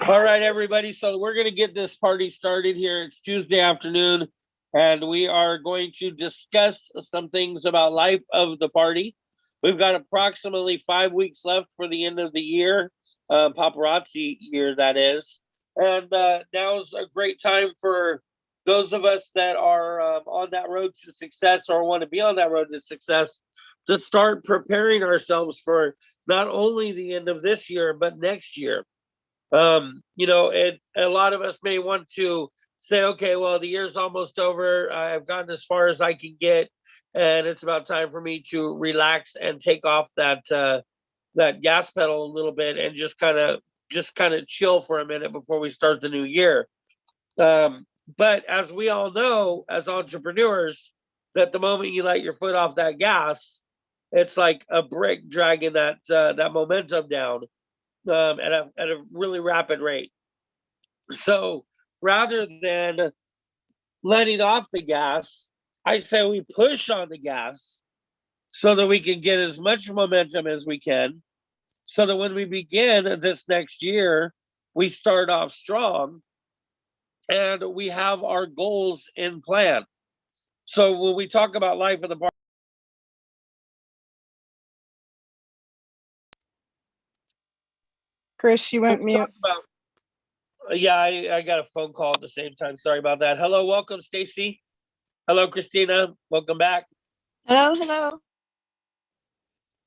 All right, everybody. So we're going to get this party started here. It's Tuesday afternoon, and we are going to discuss some things about life of the party. We've got approximately 5 weeks left for the end of the year, paparazzi year, that is. And now's a great time for those of us that are on that road to success or want to be on that road to success to start preparing ourselves for not only the end of this year, but next year. A lot of us may want to say, okay, well, the year's almost over. I've gotten as far as I can get, and it's about time for me to relax and take off that gas pedal a little bit and just kind of chill for a minute before we start the new year. But as we all know, as entrepreneurs, that the moment you let your foot off that gas, it's like a brick dragging that momentum down at a really rapid rate. So rather than letting off the gas, I say we push on the gas so that we can get as much momentum as we can, so that when we begin this next year, we start off strong and we have our goals in plan. So when we talk about life of the party, Chris, you went mute. Yeah, I got a phone call at the same time. Sorry about that. Hello, welcome, Stacy. Hello, Christina. Welcome back. Hello.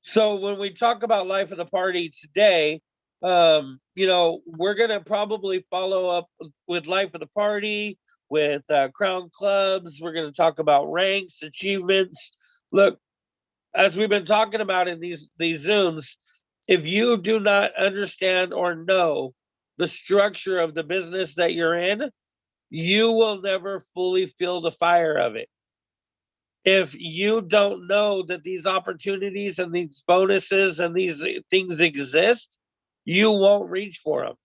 So when we talk about life of the party today, we're going to probably follow up with life of the party, with crown clubs. We're going to talk about ranks, achievements. Look, as we've been talking about in these Zooms, if you do not understand or know the structure of the business that you're in, you will never fully feel the fire of it. If you don't know that these opportunities and these bonuses and these things exist, you won't reach for them.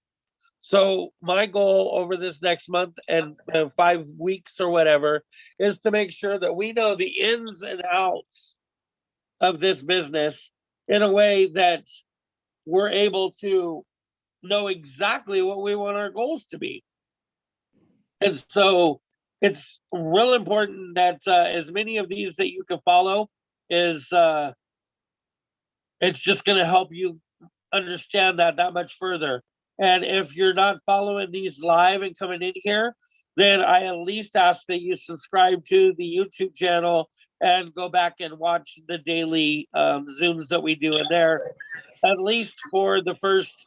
So my goal over this next month and 5 weeks or whatever is to make sure that we know the ins and outs of this business in a way that we're able to know exactly what we want our goals to be. And so it's real important that as many of these that you can follow is it's just going to help you understand that much further. And if you're not following these live and coming in here, then I at least ask that you subscribe to the YouTube channel and go back and watch the daily Zooms that we do in there, at least for the first,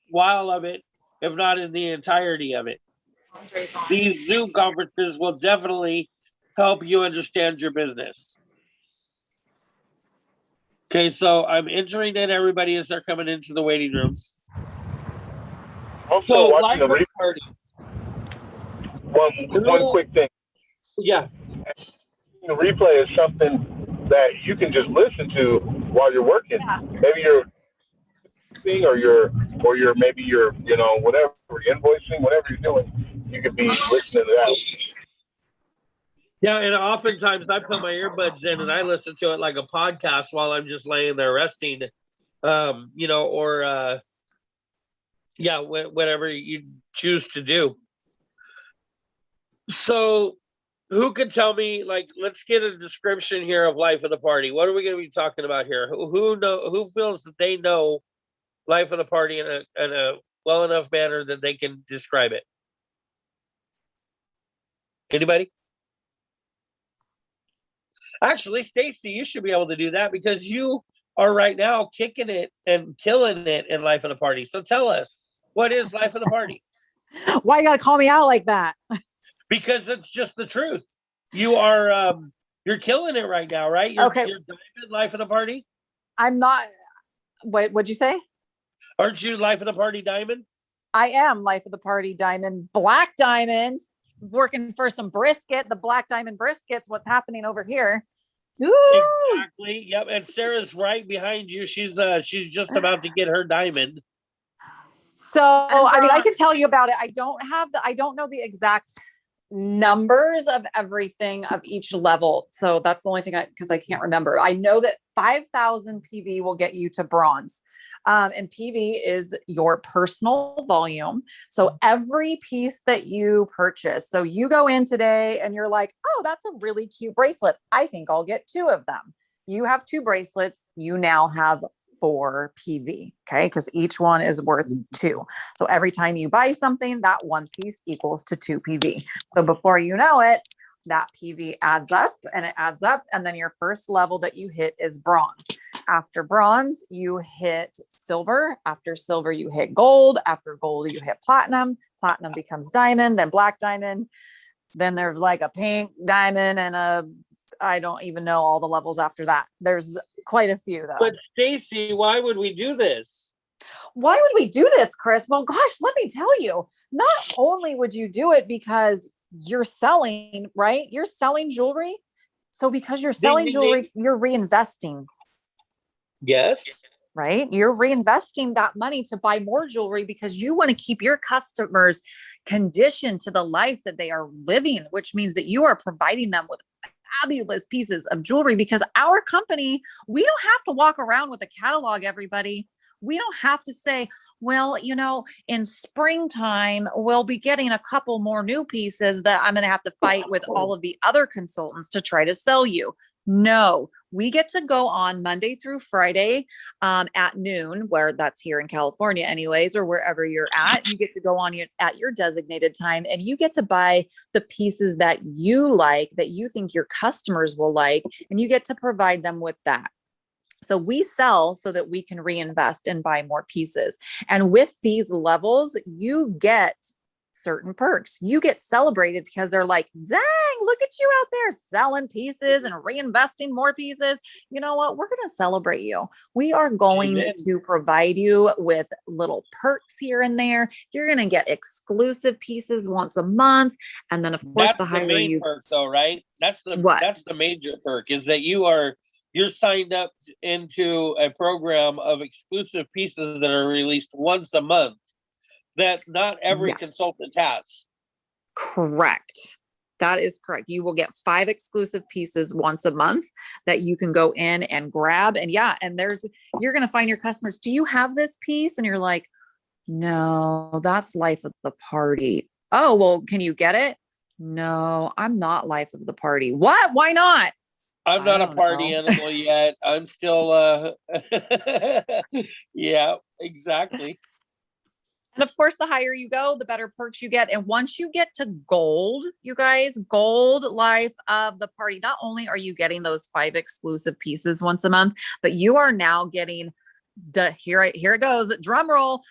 while of it, if not in the entirety of it. These Zoom conferences will definitely help you understand your business. Okay, so I'm entering in everybody as they're coming into the waiting rooms. Also, watching the replay. One quick thing. Yeah. The replay is something that you can just listen to while you're working. Yeah. Maybe you're maybe you're whatever, invoicing, whatever you're doing, you could be listening to that. Yeah, and oftentimes I put my earbuds in and I listen to it like a podcast while I'm just laying there resting, whatever you choose to do. So who could tell me, let's get a description here of life of the party. What are we going to be talking about here? Who feels that they know life of the party in a well enough manner that they can describe it? Anybody? Actually, Stacy, you should be able to do that because you are right now kicking it and killing it in life of the party. So tell us, what is life of the party? Why you got to call me out like that? Because it's just the truth. You are, you're killing it right now, right? You're diamond life of the party. I'm not. What'd you say? Aren't you life of the party diamond? I am life of the party diamond, black diamond, working for some brisket. The black diamond brisket's what's happening over here. Ooh. Exactly. Yep. And Sarah's right behind you. She's just about to get her diamond. So I can tell you about it. I don't know the exact numbers of everything of each level. So that's the only thing because I can't remember. I know that 5,000 PV will get you to bronze. And PV is your personal volume. So every piece that you purchase, so you go in today and you're like, oh, that's a really cute bracelet. I think I'll get 2 of them. You have 2 bracelets. You now have 4 PV. Okay. Because each one is worth 2. So every time you buy something, that one piece equals to 2 PV. So before you know it, that PV adds up and it adds up. And then your first level that you hit is bronze. After bronze, you hit silver. After silver, you hit gold. After gold, you hit platinum. Platinum becomes diamond, then black diamond. Then there's like a pink diamond and I don't even know all the levels after that. There's quite a few though. But Stacy, why would we do this? Why would we do this, Chris? Well, gosh, let me tell you, not only would you do it because you're selling, right? You're selling jewelry. So because you're selling jewelry, you're reinvesting. Yes. Right? You're reinvesting that money to buy more jewelry because you want to keep your customers conditioned to the life that they are living, which means that you are providing them with fabulous pieces of jewelry because our company, we don't have to walk around with a catalog, everybody. We don't have to say, well, in springtime, we'll be getting a couple more new pieces that I'm going to have to fight with all of the other consultants to try to sell you. No, we get to go on Monday through Friday at noon, where that's here in California anyways, or wherever you're at. You get to go on at your designated time and you get to buy the pieces that you like, that you think your customers will like, and you get to provide them with that. So we sell so that we can reinvest and buy more pieces. And with these levels, you get certain perks. You get celebrated because they're like, dang, look at you out there selling pieces and reinvesting more pieces. You know what? We're going to celebrate you. We are going to provide you with little perks here and there. You're going to get exclusive pieces once a month. And then of course, that's the higher main you perk though, right? That's the major perk is that you're signed up into a program of exclusive pieces that are released once a month that not every consultant has. Correct. That is correct. You will get 5 exclusive pieces once a month that you can go in and grab. And you're going to find your customers. Do you have this piece? And you're like, no, that's life of the party. Oh, well, can you get it? No, I'm not life of the party. What? Why not? I'm not a party animal yet. I'm still, yeah, exactly. And of course, the higher you go, the better perks you get. And once you get to gold, you guys, gold life of the party, not only are you getting those 5 exclusive pieces once a month, but you are now getting here it goes, drum roll,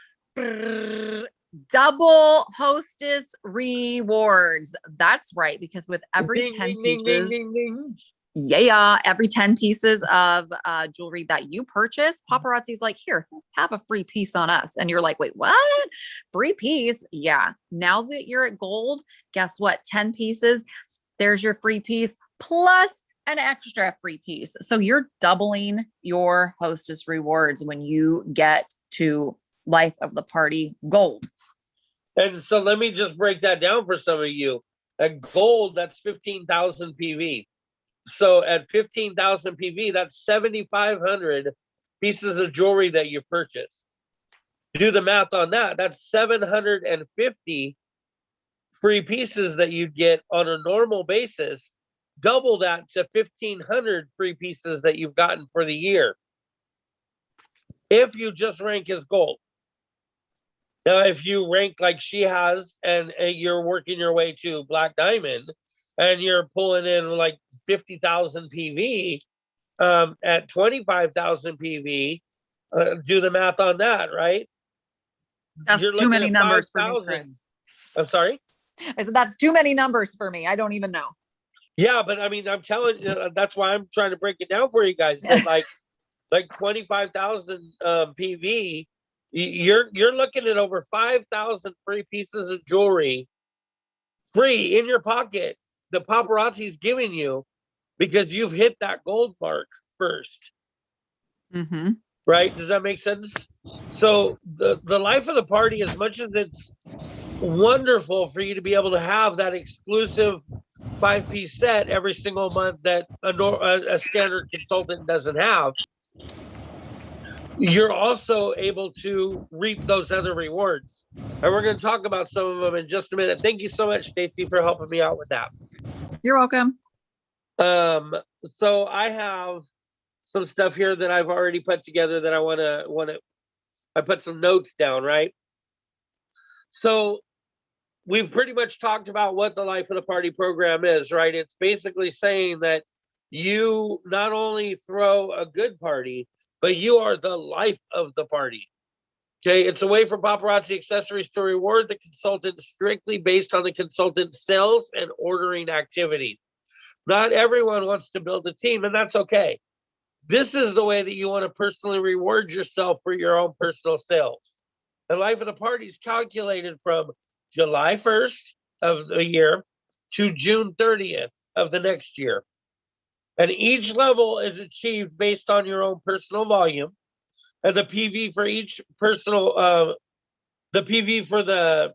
double Hostess rewards. That's right. Because with every 10 pieces, every 10 pieces of jewelry that you purchase, Paparazzi's like, here, have a free piece on us. And you're like, wait, what? Free piece? Yeah. Now that you're at gold, guess what? 10 pieces, there's your free piece plus an extra free piece. So you're doubling your Hostess rewards when you get to life of the party gold. And so let me just break that down for some of you. At gold, that's 15,000 PV. So at 15,000 PV, that's 7,500 pieces of jewelry that you purchase. Do the math on that. That's 750 free pieces that you get on a normal basis. Double that to 1,500 free pieces that you've gotten for the year. If you just rank as gold. Now, if you rank like she has and you're working your way to black diamond and you're pulling in like 50,000 PV at 25,000 PV, do the math on that, right? That's too many numbers for me, Chris. I'm sorry? I said, that's too many numbers for me. I don't even know. Yeah, but I mean, I'm telling you, that's why I'm trying to break it down for you guys. like 25,000 PV, you're looking at over 5,000 free pieces of jewelry free in your pocket. The paparazzi's giving you because you've hit that gold mark first. Mm-hmm. Right? Does that make sense? So the life of the party, as much as it's wonderful for you to be able to have that exclusive 5-piece set every single month that a standard consultant doesn't have, you're also able to reap those other rewards. And we're going to talk about some of them in just a minute. Thank you so much, Stacy, for helping me out with that. You're welcome. So I have some stuff here that I've already put together that I put some notes down, right? So we've pretty much talked about what the Life of the Party program is, right? It's basically saying that you not only throw a good party, but you are the life of the party. Okay, it's a way for Paparazzi Accessories to reward the consultant strictly based on the consultant's sales and ordering activities. Not everyone wants to build a team, and that's okay. This is the way that you want to personally reward yourself for your own personal sales. The Life of the Party is calculated from July 1st of the year to June 30th of the next year. And each level is achieved based on your own personal volume. And the PV for each personal, the PV for the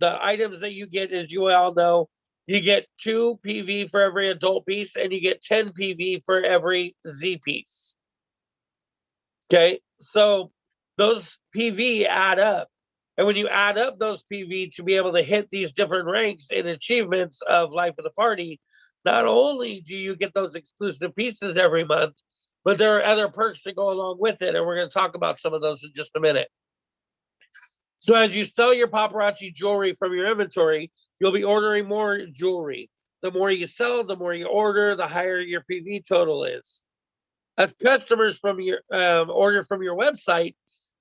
items that you get, as you all know, you get 2 PV for every adult piece, and you get 10 PV for every Z piece. Okay, so those PV add up. And when you add up those PV to be able to hit these different ranks and achievements of Life of the Party, not only do you get those exclusive pieces every month, but there are other perks that go along with it. And we're going to talk about some of those in just a minute. So as you sell your paparazzi jewelry from your inventory, you'll be ordering more jewelry. The more you sell, the more you order, the higher your PV total is. As customers from your order from your website,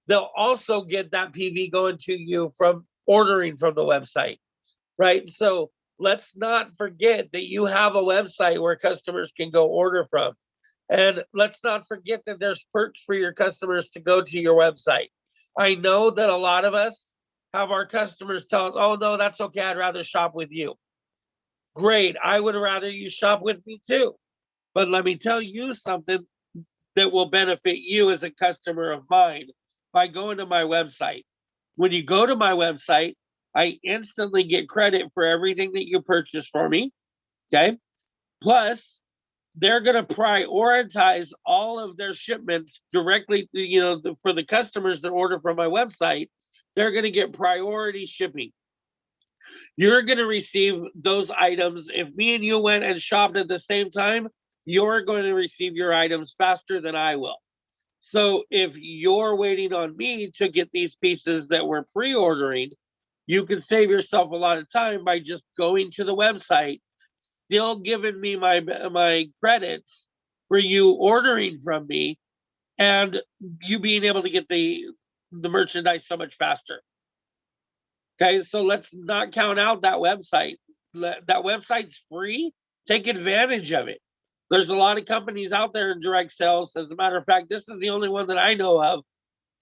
they'll also get that PV going to you from ordering from the website, right? So let's not forget that you have a website where customers can go order from. And let's not forget that there's perks for your customers to go to your website. I know that a lot of us have our customers tell us, oh, no, that's okay. I'd rather shop with you. Great. I would rather you shop with me too. But let me tell you something that will benefit you as a customer of mine by going to my website. When you go to my website, I instantly get credit for everything that you purchase for me. Okay. Plus, they're going to prioritize all of their shipments directly, for the customers that order from my website. They're going to get priority shipping. You're going to receive those items. If me and you went and shopped at the same time, you're going to receive your items faster than I will. So if you're waiting on me to get these pieces that we're pre-ordering, you can save yourself a lot of time by just going to the website, still giving me my credits for you ordering from me, and you being able to get the merchandise so much faster. Okay, so let's not count out that website. That website's free. Take advantage of it. There's a lot of companies out there in direct sales. As a matter of fact, this is the only one that I know of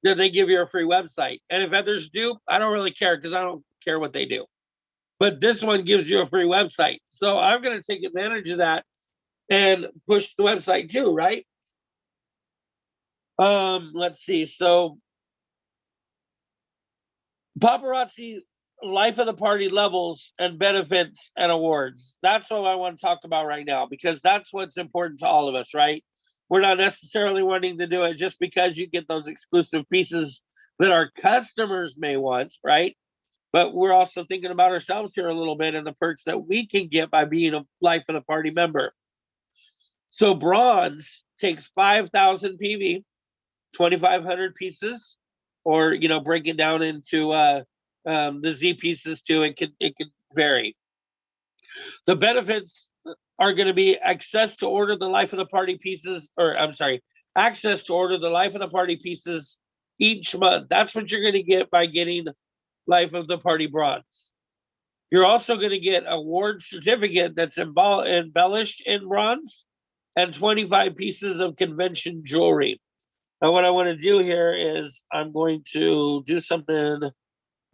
that they give you a free website. And if others do, I don't really care because I don't care what they do. But this one gives you a free website. So I'm going to take advantage of that and push the website too, right? Let's see. So Paparazzi Life of the Party levels and benefits and awards. That's what I want to talk about right now, because that's what's important to all of us, right? We're not necessarily wanting to do it just because you get those exclusive pieces that our customers may want, right? But we're also thinking about ourselves here a little bit and the perks that we can get by being a Life of the Party member. So bronze takes 5,000 PV, 2,500 pieces, or, break it down into the Z pieces too. It can vary. The benefits are going to be access to order the Life of the Party pieces, access to order the Life of the Party pieces each month. That's what you're going to get by getting Life of the Party bronze. You're also going to get a award certificate that's embellished in bronze and 25 pieces of convention jewelry. Now, what I want to do here is I'm going to do something a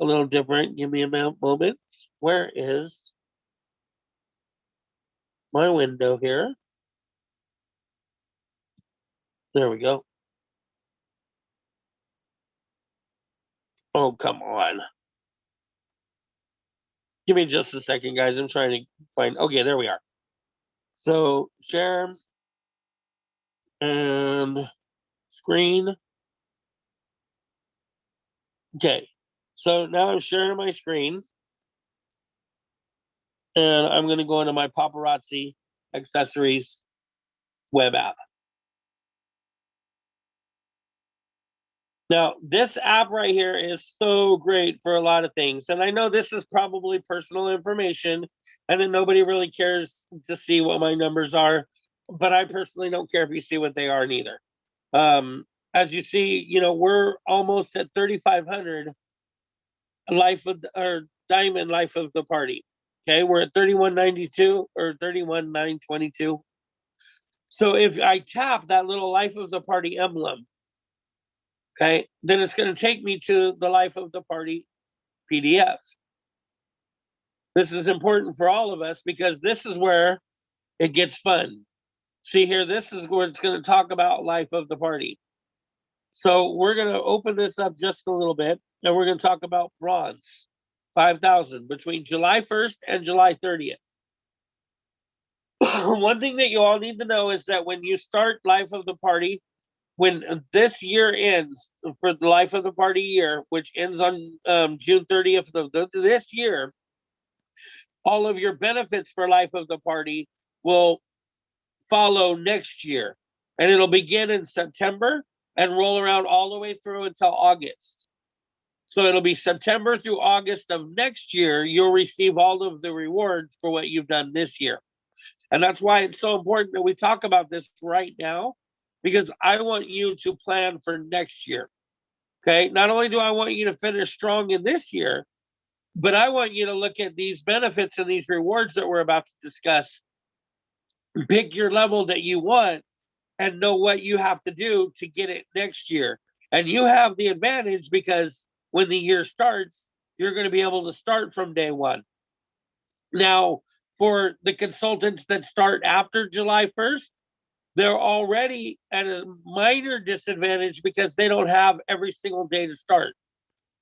little different. Give me a moment. Where is my window here? There we go. Oh, come on. Give me just a second, guys. I'm trying to find. Okay, there we are. So share and screen. Okay. So now I'm sharing my screen. And I'm going to go into my Paparazzi accessories web app. Now, this app right here is so great for a lot of things. And I know this is probably personal information and then nobody really cares to see what my numbers are. But I personally don't care if you see what they are neither. As you see, we're almost at 3,500 diamond life of the party. Okay, we're at 3192 or 31,922. So if I tap that little life of the party emblem, okay, then it's going to take me to the life of the party PDF. This is important for all of us because this is where it gets fun. See here, this is where it's going to talk about life of the party. So we're going to open this up just a little bit and we're going to talk about bronze 5,000 between July 1st and July 30th. One thing that you all need to know is that when you start life of the party, when this year ends for the life of the party year, which ends on June 30th of this year, all of your benefits for life of the party will follow next year. And it'll begin in September and roll around all the way through until August. So it'll be September through August of next year, you'll receive all of the rewards for what you've done this year. And that's why it's so important that we talk about this right now, because I want you to plan for next year. Okay. Not only do I want you to finish strong in this year, but I want you to look at these benefits and these rewards that we're about to discuss. Pick your level that you want and know what you have to do to get it next year. And you have the advantage because when the year starts, you're going to be able to start from day one. Now, for the consultants that start after July 1st, they're already at a minor disadvantage because they don't have every single day to start.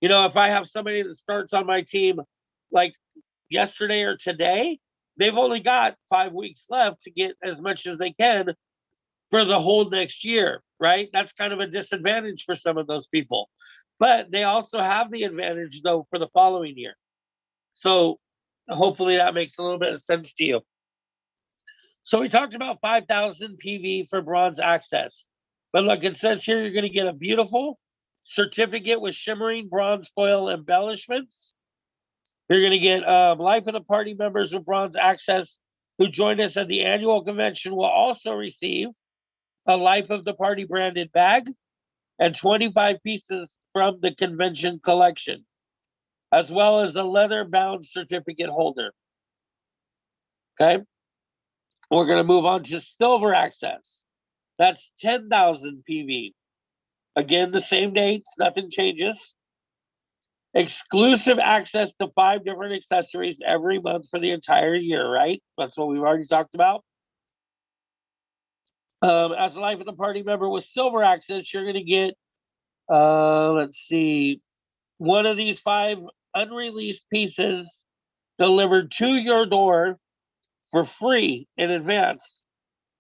If I have somebody that starts on my team like yesterday or today, they've only got 5 weeks left to get as much as they can for the whole next year, right? That's kind of a disadvantage for some of those people. But they also have the advantage, though, for the following year. So hopefully that makes a little bit of sense to you. So we talked about 5,000 PV for bronze access. But look, it says here you're going to get a beautiful certificate with shimmering bronze foil embellishments. You're going to get life of the party members with bronze access who join us at the annual convention will also receive a life of the party branded bag and 25 pieces from the convention collection, as well as a leather bound certificate holder. Okay. We're going to move on to silver access. That's 10,000 PV. Again, the same dates, nothing changes. Exclusive access to 5 different accessories every month for the entire year, right? That's what we've already talked about. As a life of the party member with silver access, you're going to get, let's see, one of these 5 unreleased pieces delivered to your door for free in advance.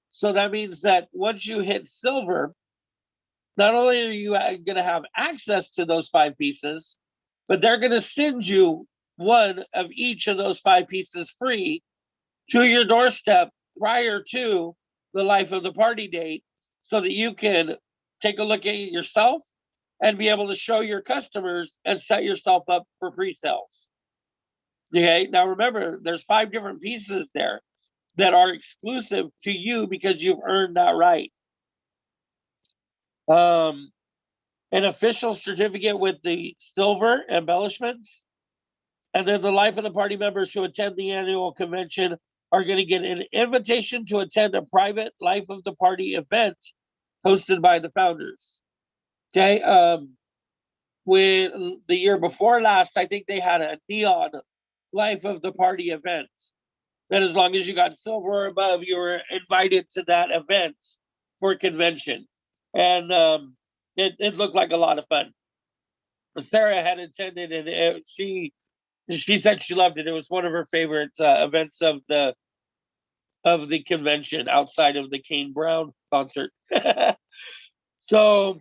So that means that once you hit silver, not only are you going to have access to those 5 pieces, but they're going to send you one of each of those 5 pieces free to your doorstep prior to the life of the party date so that you can take a look at it yourself and be able to show your customers and set yourself up for pre-sales. Okay, now remember, there's 5 different pieces there that are exclusive to you because you've earned that right. An official certificate with the silver embellishments. And then the life of the party members who attend the annual convention are going to get an invitation to attend a private life of the party event hosted by the founders. Okay. When the year before last, I think they had a neon life of the party event. That as long as you got silver or above, you were invited to that event for convention. And it looked like a lot of fun. Sarah had attended and she She said she loved it. It was one of her favorite events of the convention outside of the Kane Brown concert. So,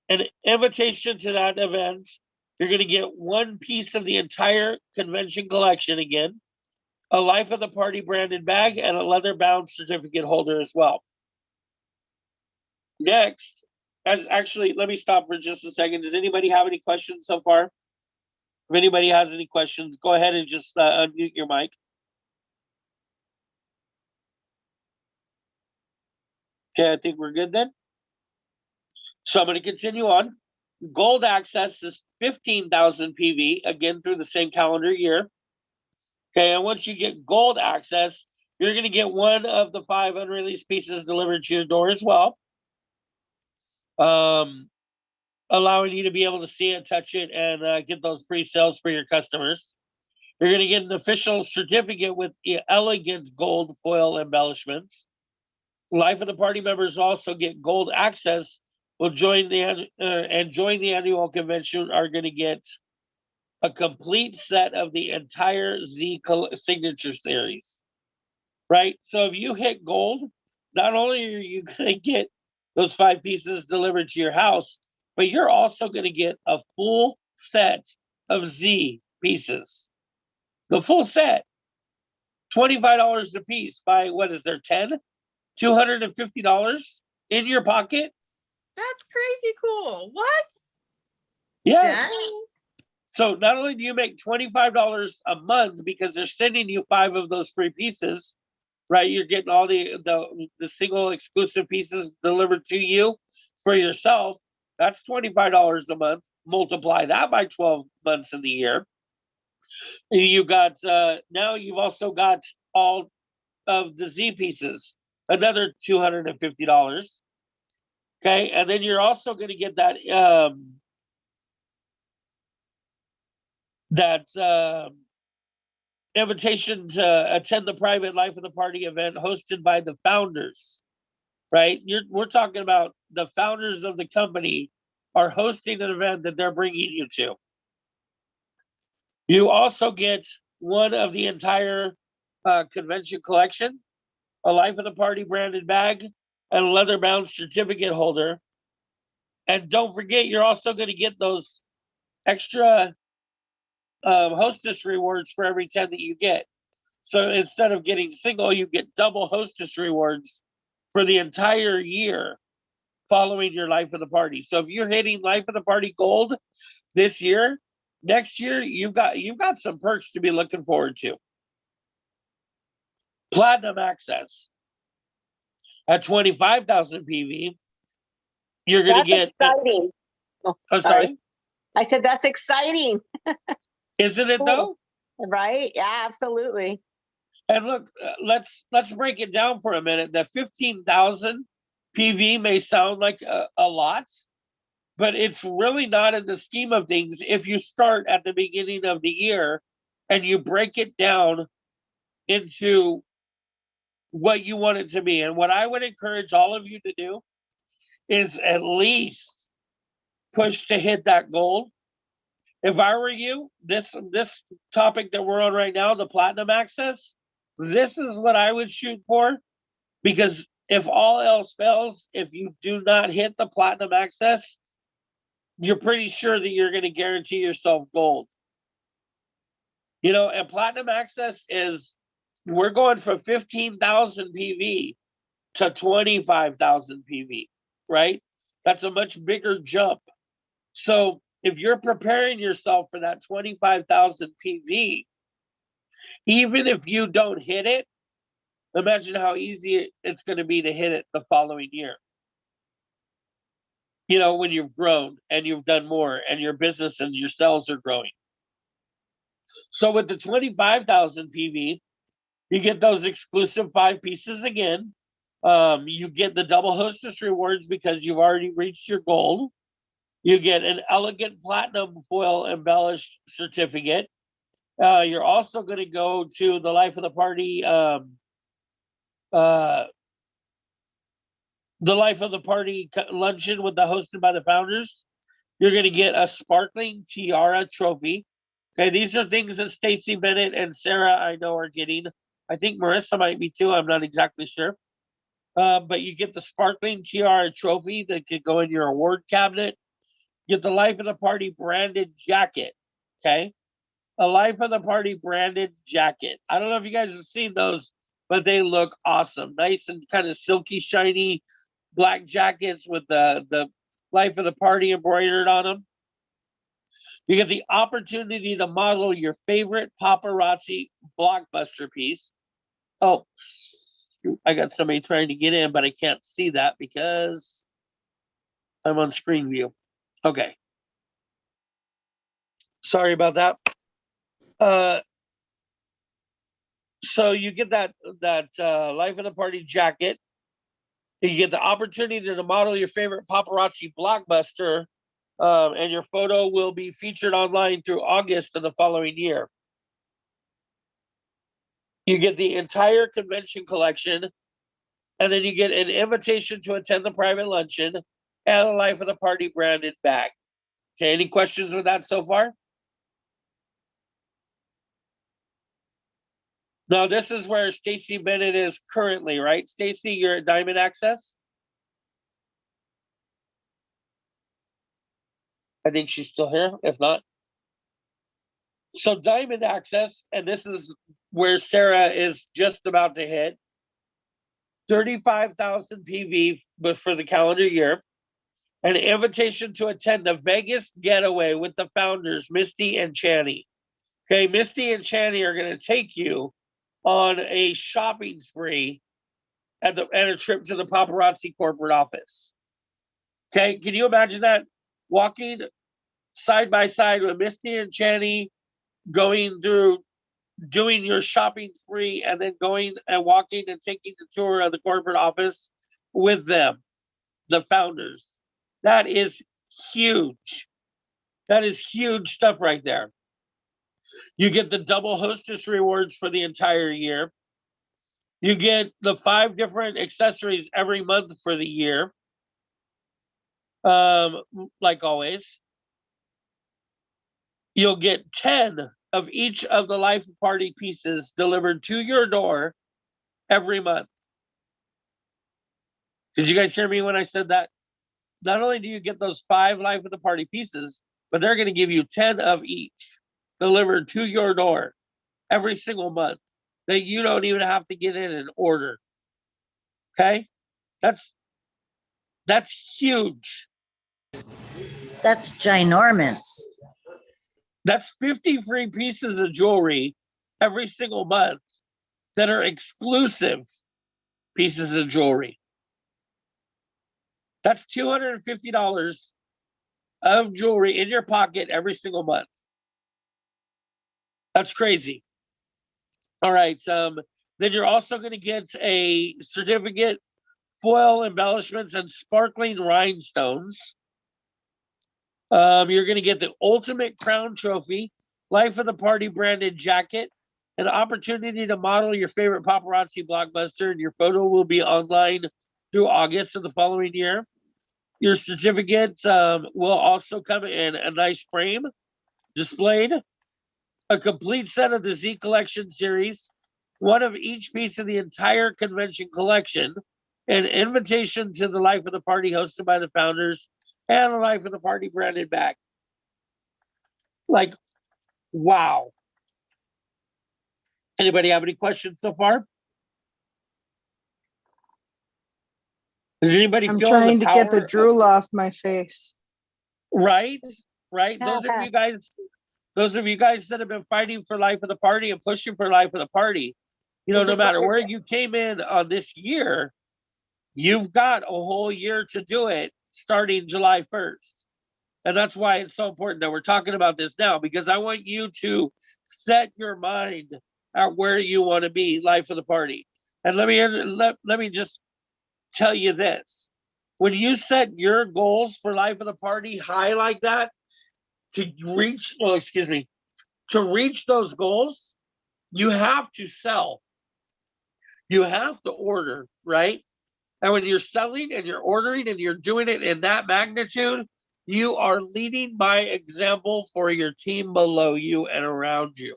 an invitation to that event, you're going to get one piece of the entire convention collection again, a Life of the Party branded bag, and a leather bound certificate holder as well. Next, let me stop for just a second. Does anybody have any questions so far? If anybody has any questions, go ahead and just unmute your mic. Okay, I think we're good then. So I'm going to continue on. Gold access is 15,000 PV, again through the same calendar year. Okay, and once you get gold access, you're going to get one of the 5 unreleased pieces delivered to your door as well, allowing you to be able to see it, touch it, and get those pre-sales for your customers. You're going to get an official certificate with elegant gold foil embellishments. Life of the Party members also get gold access. Will join the annual convention are going to get a complete set of the entire Z signature series, right? So if you hit gold, not only are you going to get those 5 pieces delivered to your house, but you're also going to get a full set of Z pieces. The full set, $25 a piece. By what is there, 10? $250 in your pocket? That's crazy cool. What? Yeah. Dang. So not only do you make $25 a month because they're sending you 5 of those free pieces, right? You're getting all the single exclusive pieces delivered to you for yourself. That's $25 a month. Multiply that by 12 months in the year. You got now you've also got all of the Z pieces, another $250. Okay, and then you're also going to get that invitation to attend the private Life of the Party event hosted by the founders, right? We're talking about the founders of the company are hosting an event that they're bringing you to. You also get one of the entire convention collection, a Life of the Party branded bag, and a leather-bound certificate holder. And don't forget, you're also going to get those extra Hostess rewards for every 10 that you get. So instead of getting single, you get double Hostess rewards for the entire year following your Life of the Party. So if you're hitting Life of the Party Gold this year, next year you've got some perks to be looking forward to. Platinum access at 25,000 PV. You're going to get exciting. Oh, sorry. I said that's exciting. Isn't it Cool. though? Right? Yeah, absolutely. And look, let's break it down for a minute. The 15,000 PV may sound like a lot, but it's really not in the scheme of things if you start at the beginning of the year and you break it down into what you want it to be. And what I would encourage all of you to do is at least push to hit that goal. If I were you, this topic that we're on right now, the platinum access, this is what I would shoot for, because if all else fails, if you do not hit the platinum access, you're pretty sure that you're going to guarantee yourself gold. You know, and platinum access is, we're going from 15,000 PV to 25,000 PV, right? That's a much bigger jump. So if you're preparing yourself for that 25,000 PV, even if you don't hit it, imagine how easy it's going to be to hit it the following year. You know, when you've grown and you've done more and your business and your sales are growing. So with the 25,000 PV, you get those exclusive 5 pieces again. You get the double Hostess rewards because you've already reached your goal. You get an elegant platinum foil embellished certificate. You're also going to go to the Life of the Party, luncheon with the hosted by the founders. You're going to get a sparkling tiara trophy Okay, these are things that Stacy Bennett and Sarah, I know, are getting. I think Marissa might be too. I'm not exactly sure. But you get the sparkling tiara trophy that could go in your award cabinet. You get the Life of the Party branded jacket. Okay, a Life of the Party branded jacket. I don't know if you guys have seen those, but they look awesome. Nice and kind of silky, shiny black jackets with the Life of the Party embroidered on them. You get the opportunity to model your favorite paparazzi blockbuster piece. Oh, I got somebody trying to get in, but I can't see that because I'm on screen view. Okay. Sorry about that. So you get that Life of the Party jacket. You get the opportunity to model your favorite paparazzi blockbuster, and your photo will be featured online through August of the following year. You get the entire convention collection, and then you get an invitation to attend the private luncheon and a Life of the Party branded bag. Okay, any questions with that so far? Now, this is where Stacy Bennett is currently, right? Stacy, you're at Diamond Access? I think she's still here, if not. So Diamond Access, and this is where Sarah is just about to hit 35,000 PV, but for the calendar year. An invitation to attend the Vegas getaway with the founders, Misty and Channy. Okay, Misty and Channy are going to take you on a shopping spree and a trip to the Paparazzi corporate office. Okay, can you imagine that? Walking side by side with Misty and Channy, going through, doing your shopping spree, and then going and walking and taking the tour of the corporate office with them, the founders. That is huge. That is huge stuff right there. You get the double Hostess rewards for the entire year. You get the 5 different accessories every month for the year. Like always. You'll get 10 of each of the Life Party pieces delivered to your door every month. Did you guys hear me when I said that? Not only do you get those 5 Life of the Party pieces, but they're going to give you 10 of each delivered to your door every single month that you don't even have to get in and order. Okay? That's huge. That's ginormous. That's 50 free pieces of jewelry every single month that are exclusive pieces of jewelry. That's $250 of jewelry in your pocket every single month. That's crazy. All right. Then you're also going to get a certificate, foil embellishments, and sparkling rhinestones. You're going to get the ultimate crown trophy, Life of the Party branded jacket, an opportunity to model your favorite paparazzi blockbuster, and your photo will be online through August of the following year. Your certificate will also come in a nice frame displayed, a complete set of the Z Collection series, one of each piece of the entire convention collection, an invitation to the Life of the Party hosted by the founders, and a Life of the Party branded bag. Like, wow. Anybody have any questions so far? Does anybody I'm feel trying the to get the power drool off my face. Right? Those of you guys that have been fighting for Life of the Party and pushing for Life of the Party, no matter where you came in on this year, you've got a whole year to do it starting July 1st. And that's why it's so important that we're talking about this now, because I want you to set your mind at where you want to be, Life of the Party. And let me just tell you this. When you set your goals for Life of the Party high like that, to reach those goals, you have to sell. You have to order, right? And when you're selling and you're ordering and you're doing it in that magnitude, You are leading by example for your team below you and around you.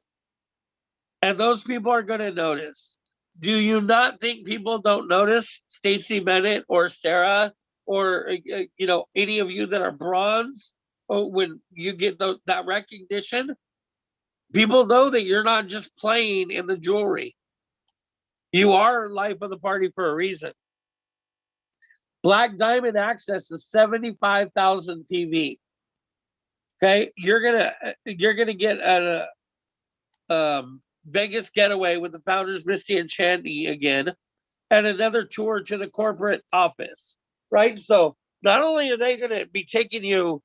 And those people are going to notice. Do you not think people don't notice Stacey Bennett or Sarah or any of you that are bronze? When you get that recognition, people know that you're not just playing in the jewelry. You are life of the party for a reason. Black Diamond access is 75,000 PV. Okay, you're gonna get a Vegas getaway with the founders Misty and Chandy again, and another tour to the corporate office. Right. So not only are they going to be taking you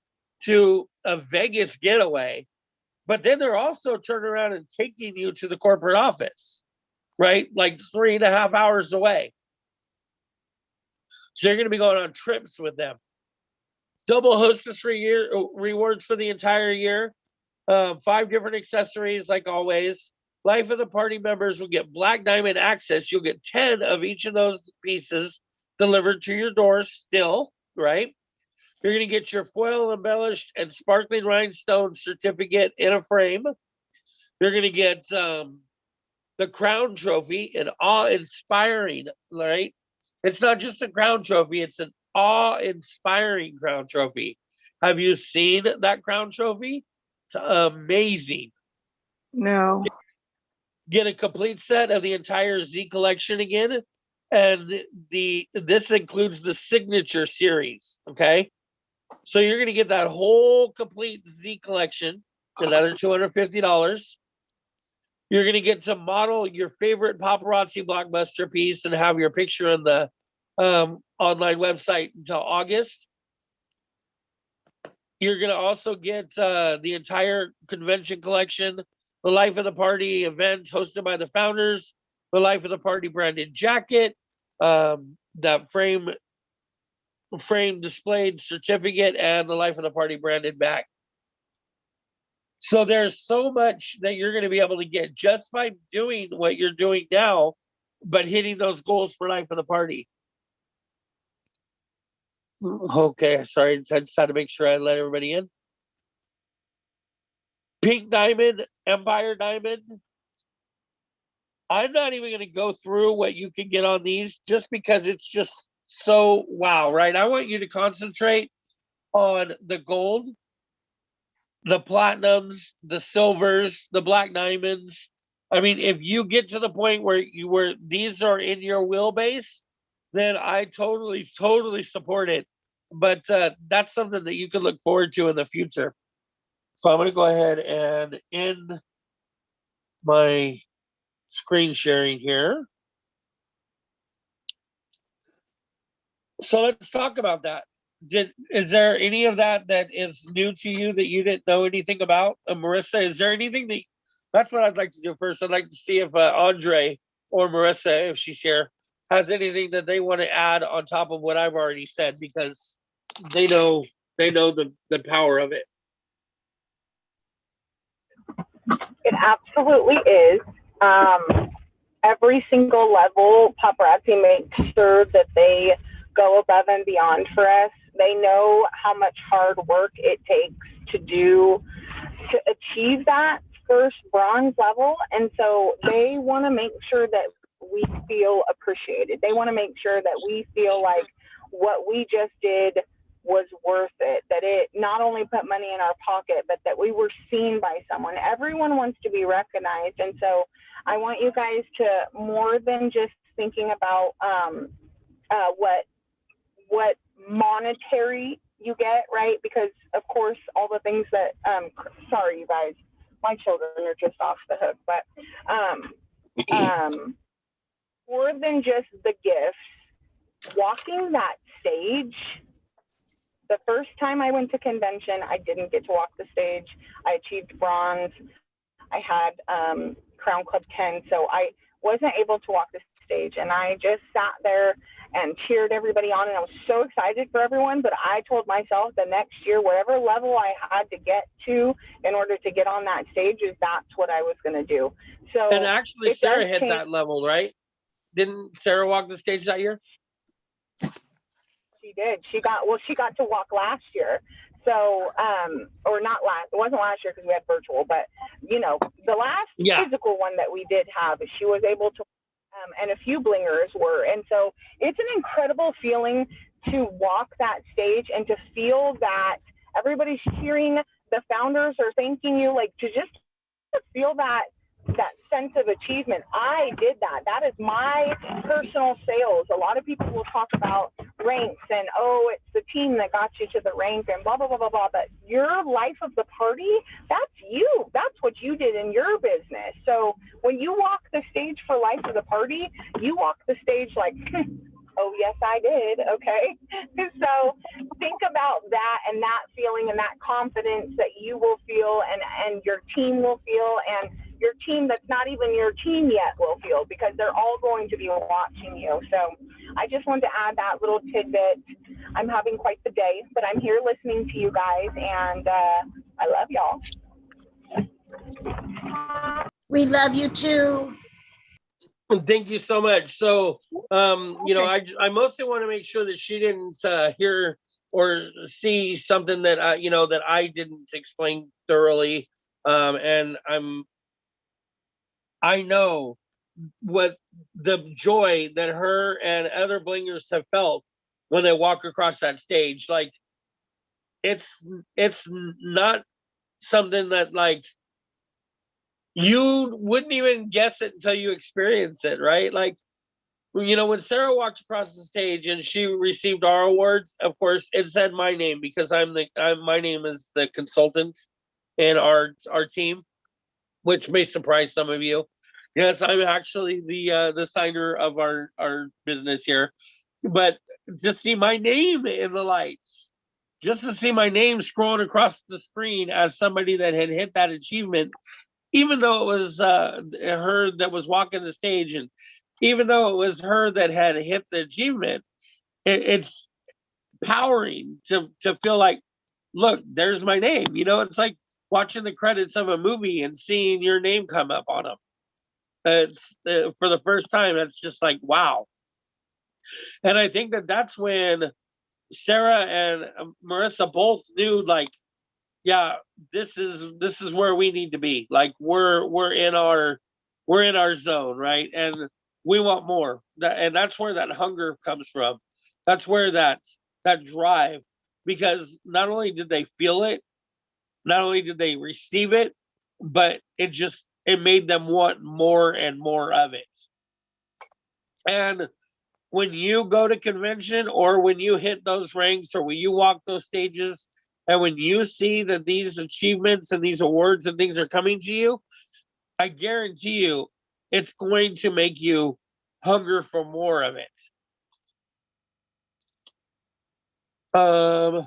to a Vegas getaway, but then they're also turning around and taking you to the corporate office. Right, like 3.5 hours away. So you're going to be going on trips with them. Double Hostess rewards for the entire year. 5 different accessories, like always. Life of the Party members will get Black Diamond access. You'll get 10 of each of those pieces delivered to your door still, right? You're going to get your foil embellished and sparkling rhinestone certificate in a frame. You're going to get the crown trophy, an awe-inspiring, right? It's not just a crown trophy, it's an awe-inspiring crown trophy. Have you seen that crown trophy? It's amazing. No. Get a complete set of the entire Z collection again. And this includes the signature series, okay? So you're going to get that whole complete Z collection, another $250. You're going to get to model your favorite paparazzi blockbuster piece and have your picture on the online website until August. You're going to also get the entire convention collection, the Life of the Party event hosted by the founders, the Life of the Party branded jacket, that frame displayed certificate, and the Life of the Party branded bag. So there's so much that you're going to be able to get just by doing what you're doing now, but hitting those goals for Life of the Party. Okay, sorry, I just had to make sure I let everybody in. Pink Diamond, Empire Diamond. I'm not even going to go through what you can get on these just because it's just so wow, right? I want you to concentrate on the gold, the platinums, the silvers, the black diamonds. I mean, if you get to the point where these are in your wheelbase, then I totally support it. But that's something that you can look forward to in the future. So I'm going to go ahead and end my screen sharing here. So let's talk about that. Is there any of that is new to you that you didn't know anything about? Marissa, is there anything that's what I'd like to do first. I'd like to see if Andre or Marissa, if she's here, has anything that they want to add on top of what I've already said, because they know the power of it. It absolutely is. Every single level, Paparazzi makes sure that they go above and beyond for us. They know how much hard work it takes to achieve that first bronze level. And so they want to make sure that we feel appreciated. They want to make sure that we feel like what we just did was worth it, that it not only put money in our pocket, but that we were seen by someone. Everyone wants to be recognized. And so I want you guys to, more than just thinking about what monetary you get, right? Because of course, all the things that, sorry, you guys, my children are just off the hook, but more than just the gifts, walking that stage. The first time I went to convention, I didn't get to walk the stage. I achieved bronze. I had Crown Club 10, so I wasn't able to walk the stage. And I just sat there and cheered everybody on, and I was so excited for everyone. But I told myself the next year, whatever level I had to get to in order to get on that stage, that's what I was going to do. So, and actually, Sarah hit that level, right? Didn't Sarah walk the stage that year? She did. She got to walk last year. So, or not last, it wasn't last year because we had virtual, but you know, the last physical one that we did have, she was able to, and a few blingers were. And so it's an incredible feeling to walk that stage and to feel that everybody's cheering, the founders are thanking you, like to just feel that sense of achievement. I did that. That is my personal sales. A lot of people will talk about ranks and, oh, it's the team that got you to the rank and blah, blah, blah, blah, blah. But your life of the party, that's you. That's what you did in your business. So when you walk the stage for life of the party, you walk the stage like, oh, yes, I did. Okay. So think about that and that feeling and that confidence that you will feel and your team will feel, and your team that's not even your team yet will feel, because they're all going to be watching you. So I just wanted to add that little tidbit. I'm having quite the day, but I'm here listening to you guys, and I love y'all. We love you too. Thank you so much. So, you know, I mostly want to make sure that she didn't hear or see something that that I didn't explain thoroughly. And I know what the joy that her and other blingers have felt when they walk across that stage. Like, it's not something that, like, you wouldn't even guess it until you experience it, right? Like, you know, when Sarah walked across the stage and she received our awards, of course, it said my name because my name is the consultant in our team, which may surprise some of you. Yes, I'm actually the signer of our business here. But to see my name in the lights, just to see my name scrolling across the screen as somebody that had hit that achievement, even though it was her that was walking the stage, and even though it was her that had hit the achievement, it's powering to feel like, look, there's my name. You know, it's like watching the credits of a movie and seeing your name come up on them. It's for the first time. That's just like, wow. And I think that that's when Sarah and Marissa both knew, like, yeah, this is where we need to be. Like, we're in our zone, right? And we want more. And that's where that hunger comes from. That's where that drive, because not only did they feel it, not only did they receive it, but it made them want more and more of it. And when you go to convention, or when you hit those ranks, or when you walk those stages, and when you see that these achievements and these awards and things are coming to you, I guarantee you it's going to make you hunger for more of it. I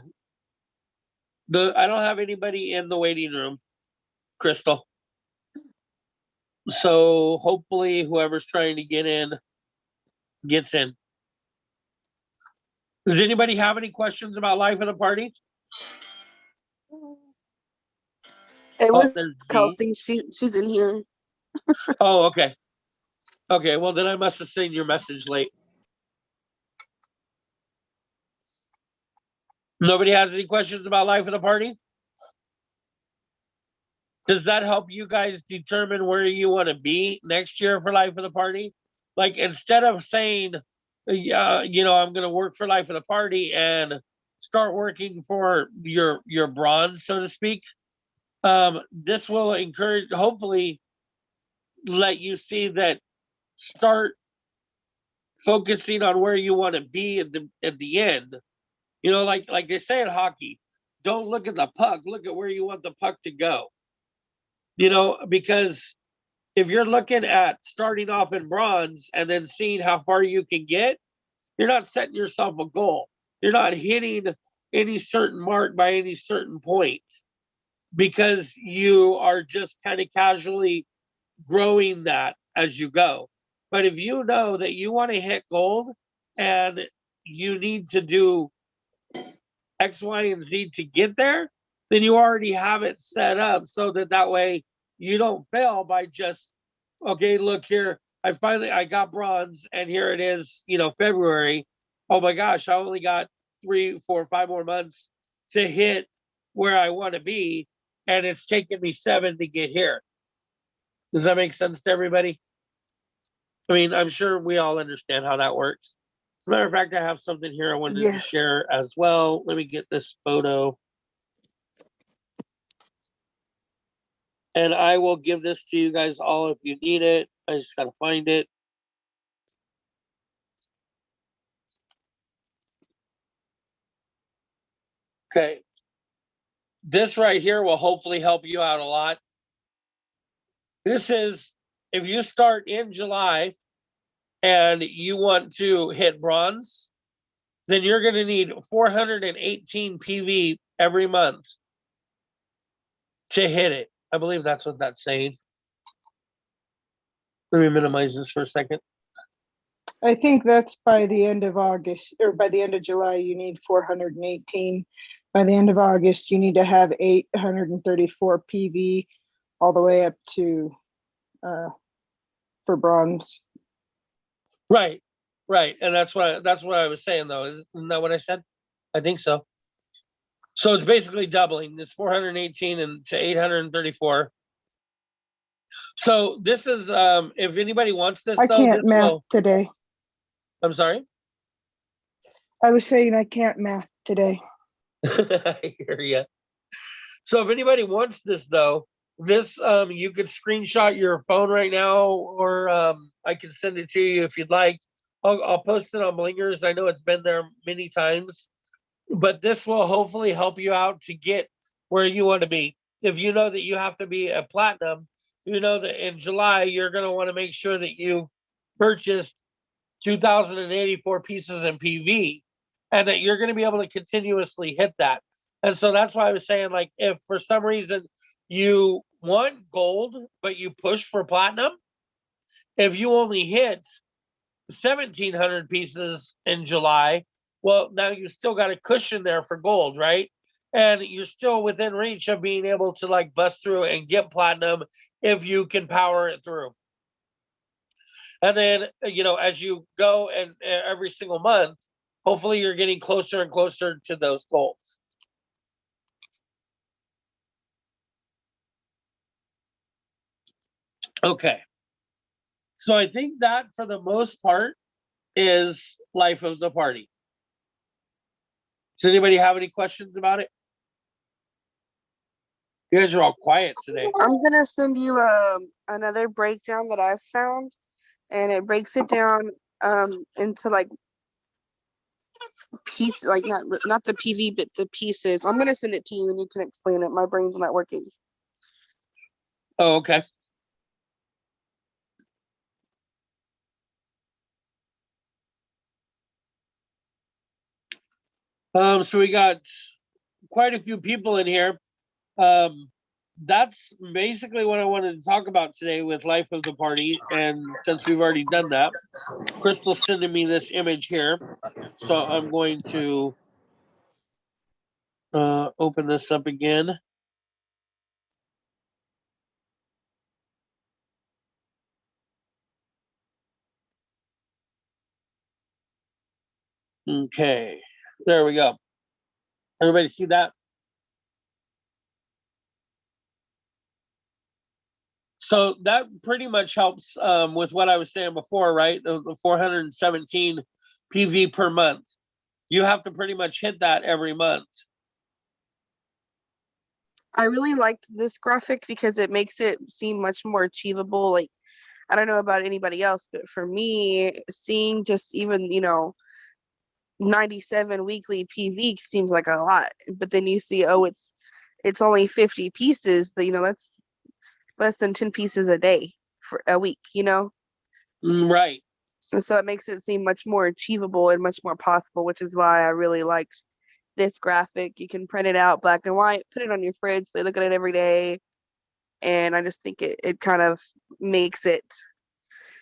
don't have anybody in the waiting room, Crystal. So hopefully whoever's trying to get in gets in. Does anybody have any questions about life at the party? It was there's G. Kelsey. She's in here. Oh, okay. Okay, well then I must have seen your message late. Nobody has any questions about life at the party? Does that help you guys determine where you want to be next year for life of the party? Like, instead of saying, I'm going to work for life of the party and start working for your bronze, so to speak, this will encourage, hopefully let you see that, start focusing on where you want to be at the end. You know, like they say in hockey, don't look at the puck, look at where you want the puck to go. You know, because if you're looking at starting off in bronze and then seeing how far you can get, you're not setting yourself a goal. You're not hitting any certain mark by any certain point, because you are just kind of casually growing that as you go. But if you know that you want to hit gold and you need to do X, Y, and Z to get there, then you already have it set up so that way you don't fail by just, okay, look here, I got bronze, and here it is, February. Oh my gosh, I only got 3, 4, 5 more months to hit where I want to be, and it's taken me 7 to get here. Does that make sense to everybody? I mean, I'm sure we all understand how that works. As a matter of fact, I have something here I wanted to Yes. share as well. Let me get this photo. And I will give this to you guys all if you need it. I just got to find it. Okay. This right here will hopefully help you out a lot. This is, if you start in July and you want to hit bronze, then you're going to need 418 PV every month to hit it. I believe that's what that's saying. Let me minimize this for a second. I think that's by the end of August, or by the end of July, you need 418. By the end of August, you need to have 834 PV all the way up to for bronze. Right, right, and that's what I was saying though. Isn't that what I said? I think so. So it's basically doubling. It's 418 and to 834. So this is if anybody wants this I though, can't this math will, today. I'm sorry. I was saying I can't math today. I hear you. So if anybody wants this though, this you could screenshot your phone right now, or I can send it to you if you'd like. I'll post it on Blingers. I know it's been there many times, but this will hopefully help you out to get where you want to be. If you know that you have to be a platinum, you know that in July you're going to want to make sure that you purchased 2,084 pieces in PV, and that you're going to be able to continuously hit that. And so that's why I was saying, like, if for some reason you want gold, but you push for platinum, if you only hit 1,700 pieces in July, well, now you still got a cushion there for gold, right? And you're still within reach of being able to like bust through and get platinum if you can power it through. And then, as you go and every single month, hopefully you're getting closer and closer to those goals. Okay. So I think that for the most part is life of the party. Does anybody have any questions about it? You guys are all quiet today. I'm gonna send you another breakdown that I've found, and it breaks it down into like piece, like not the PV but the pieces. I'm gonna send it to you and you can explain it. My brain's not working. Oh, okay. So we got quite a few people in here. That's basically what I wanted to talk about today with life of the party. And since we've already done that, Crystal's sending me this image here. So I'm going to open this up again. Okay, there we go. Everybody see that? So that pretty much helps with what I was saying before, right? The 417 PV per month. You have to pretty much hit that every month. I really liked this graphic because it makes it seem much more achievable. Like, I don't know about anybody else, but for me, seeing just even, 97 weekly PV seems like a lot. But then you see, oh, it's only 50 pieces, that's less than 10 pieces a day for a week, Right. And so it makes it seem much more achievable and much more possible, which is why I really liked this graphic. You can print it out black and white, put it on your fridge, so you look at it every day. And I just think it kind of makes it.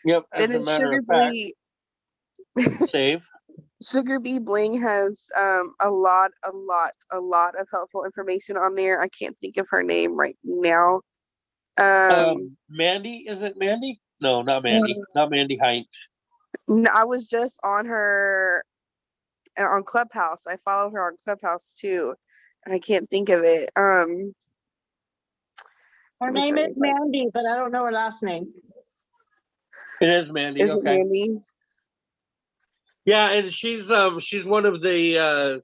Yep. As And a then matter of fact, save. Sugar Bee Bling has a lot of helpful information on there. I can't think of her name right now. Mandy, is it Mandy? No, not Mandy. Not Mandy Heinz. I was just on her on Clubhouse. I follow her on Clubhouse too. I can't think of it. Her let me name show is you. Mandy, but I don't know her last name. It is Mandy. Is it Okay. Mandy? Yeah, and she's one of the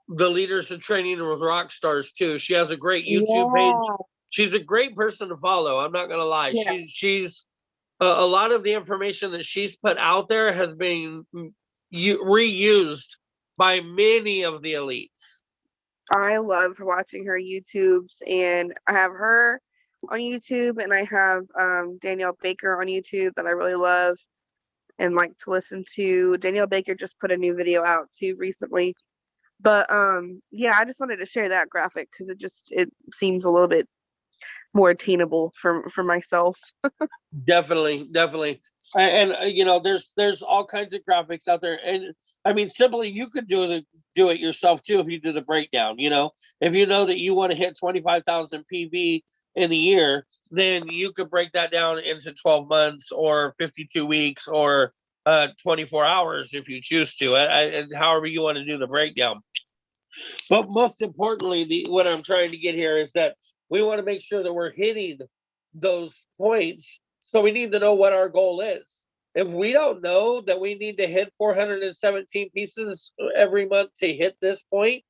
leaders in training with rock stars too. She has a great YouTube page. Yeah. She's a great person to follow. I'm not gonna lie. Yeah. She's a lot of the information that she's put out there has been reused by many of the elites. I love watching her YouTubes, and I have her on YouTube, and I have Danielle Baker on YouTube that I really love and like to listen to. Danielle Baker just put a new video out too recently. But yeah, I just wanted to share that graphic because it seems a little bit more attainable for myself. Definitely. And you know, there's all kinds of graphics out there, and I mean, simply you could do it yourself too if you do the breakdown. You know, if you know that you want to hit 25,000 PV in the year, then you could break that down into 12 months or 52 weeks or 24 hours if you choose to, and however you want to do the breakdown. But most importantly, what I'm trying to get here is that we want to make sure that we're hitting those points. So we need to know what our goal is. If we don't know that we need to hit 417 pieces every month to hit this point,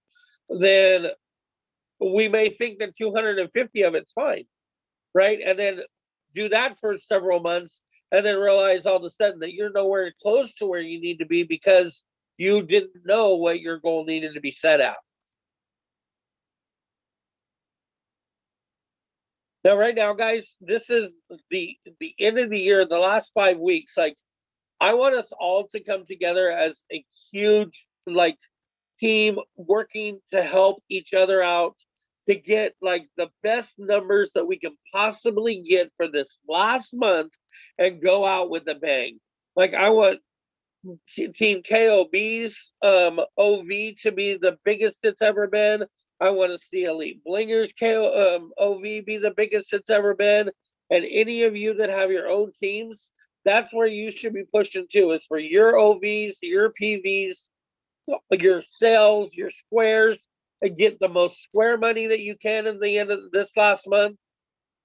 then we may think that 250 of it's fine, right? And then do that for several months and then realize all of a sudden that you're nowhere close to where you need to be because you didn't know what your goal needed to be set at. Now, right now, guys, this is the end of the year, the last 5 weeks. Like, I want us all to come together as a huge like team working to help each other out to get like the best numbers that we can possibly get for this last month and go out with a bang. Like, I want Team KoB's OV to be the biggest it's ever been. I want to see Elite Blingers OV be the biggest it's ever been. And any of you that have your own teams, that's where you should be pushing to, is for your OVs, your PVs, your sales, your squares, and get the most square money that you can at the end of this last month.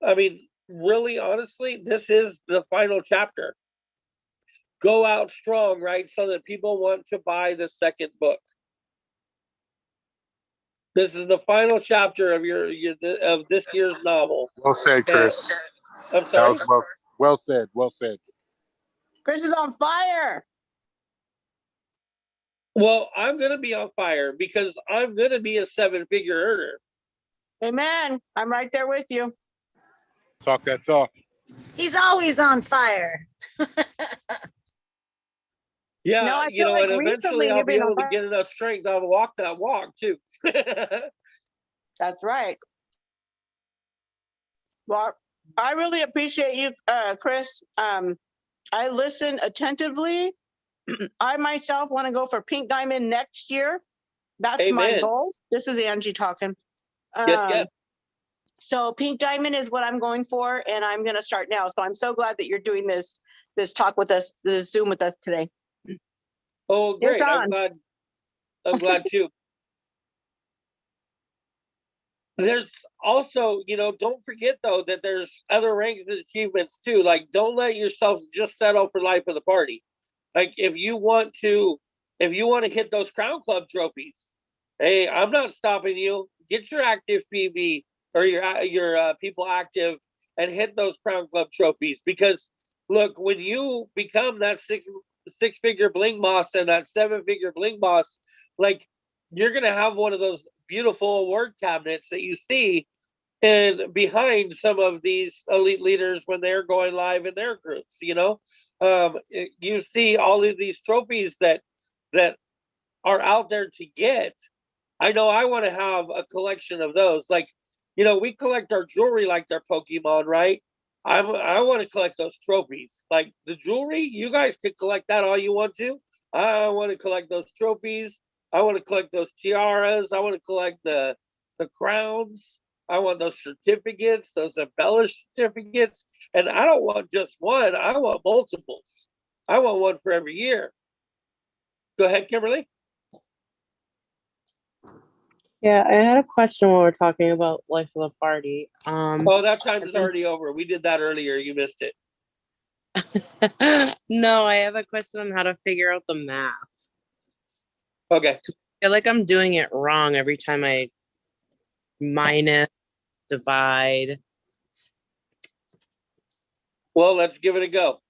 I mean, really, honestly, this is the final chapter. Go out strong, right? So that people want to buy the second book. This is the final chapter of of this year's novel. Well said, Chris. I'm sorry. That was well said. Well said. Chris is on fire. Well, I'm going to be on fire because I'm going to be a 7-figure earner. Amen. I'm right there with you. Talk that talk. He's always on fire. Yeah, No, I you feel know, like and eventually recently I'll you've be been able on to fire. get enough strength. I'll walk that walk too. That's right. Well, I really appreciate you, Chris. I listen attentively. I myself want to go for Pink Diamond next year. That's my Amen. goal. This is Angie talking. Yes. So Pink Diamond is what I'm going for, and I'm going to start now. So I'm so glad that you're doing this talk with us, this Zoom with us today. Oh, great. It's on. I'm glad too. There's also, you know, don't forget though that there's other ranks and achievements too. Like, don't let yourselves just settle for life of the party. Like, if you want to hit those Crown Club trophies, hey, I'm not stopping you. Get your active PB or your people active and hit those Crown Club trophies. Because look, when you become that six-figure bling boss and that 7-figure bling boss, like, you're gonna have one of those beautiful award cabinets that you see and behind some of these elite leaders when they're going live in their groups. You know, you see all of these trophies that are out there to get. I know I want to have a collection of those. Like, you know, we collect our jewelry like they're Pokemon, right? I want to collect those trophies. Like the jewelry, you guys can collect that all you want to. I want to collect those trophies. I want to collect those tiaras. I want to collect the crowns. I want those certificates, those embellished certificates. And I don't want just one. I want multiples. I want one for every year. Go ahead, Kimberly. Yeah, I had a question when we're talking about life of the party. Oh, that time is already over. We did that earlier. You missed it. No, I have a question on how to figure out the math. Okay. I feel like I'm doing it wrong every time I minus, divide. Well, let's give it a go.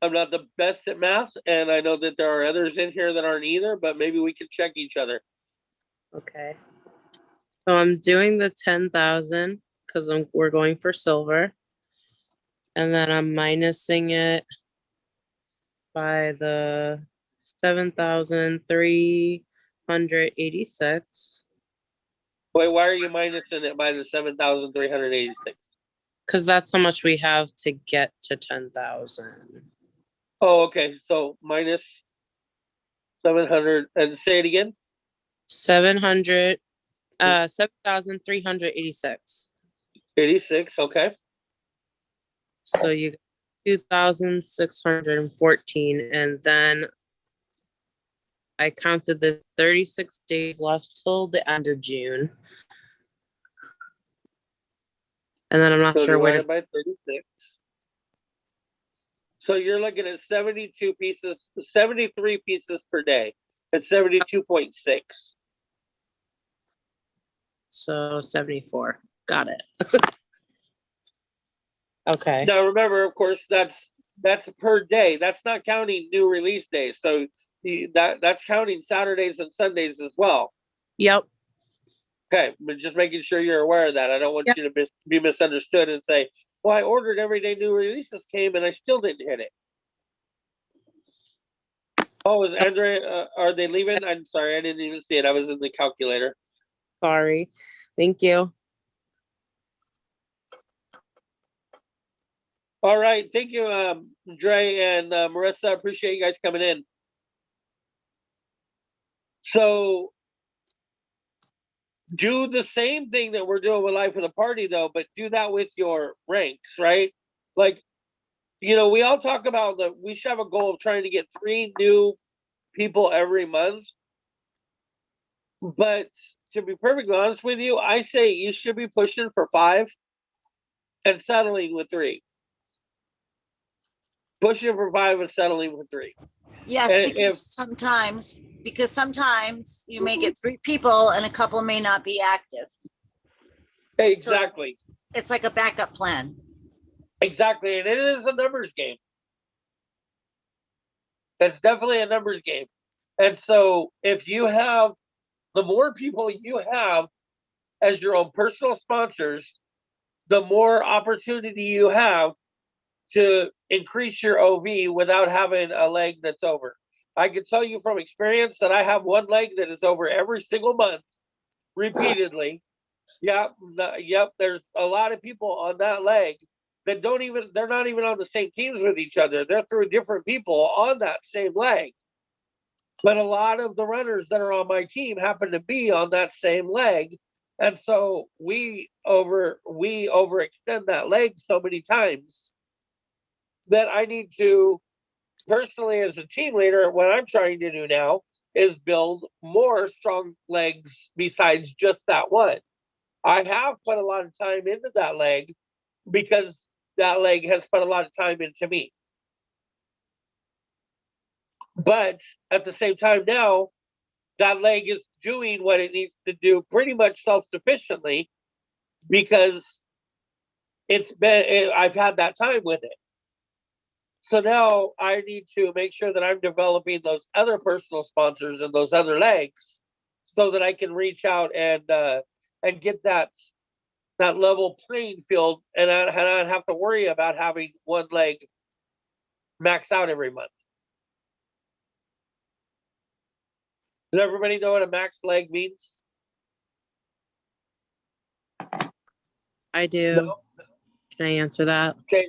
I'm not the best at math, and I know that there are others in here that aren't either, but maybe we can check each other. Okay. So I'm doing the 10,000 because we're going for silver. And then I'm minusing it by the 7,386. Wait, why are you minusing it by the 7,386? Because that's how much we have to get to 10,000. Oh, okay. So minus 700, and say it again. 7,386. 86. Okay. So you got 2,614, and then I counted the 36 days left till the end of June. And then I'm not So sure where divided by 36. So you're looking at 72 pieces, 73 pieces per day. It's 72.6. So 74. Got it. Okay. Now remember, of course, that's per day. That's not counting new release days. So that's counting Saturdays and Sundays as well. Yep. Okay, but just making sure you're aware of that. I don't want Yep. you to be misunderstood and say, "Well, I ordered every day new releases came and I still didn't hit it." Oh, is Andrea? Are they leaving? I'm sorry, I didn't even see it. I was in the calculator. Sorry. Thank you. All right, thank you, Dre and Marissa. Appreciate you guys coming in. So do the same thing that we're doing with Life of the Party, though, but do that with your ranks, right? Like, we all talk about that we should have a goal of trying to get 3 new people every month. But to be perfectly honest with you, I say you should be pushing for 5 and settling with 3. Pushing for 5 and settling with 3. Yes, And because sometimes you may get 3 people and a couple may not be active. Exactly. So it's like a backup plan. Exactly. And it is a numbers game. It's definitely a numbers game. And so if you have the more people you have as your own personal sponsors, the more opportunity you have to increase your OV without having a leg that's over. I can tell you from experience that I have one leg that is over every single month repeatedly. Yep. There's a lot of people on that leg that they're not even on the same teams with each other. They're through different people on that same leg. But a lot of the runners that are on my team happen to be on that same leg. And so we overextend that leg so many times that I need to personally, as a team leader, what I'm trying to do now is build more strong legs besides just that one. I have put a lot of time into that leg because that leg has put a lot of time into me. But at the same time now, that leg is doing what it needs to do pretty much self-sufficiently because I've had that time with it. So now I need to make sure that I'm developing those other personal sponsors and those other legs so that I can reach out and get that level playing field and I don't have to worry about having one leg max out every month. Does everybody know what a max leg means? I do. No? Can I answer that? Okay.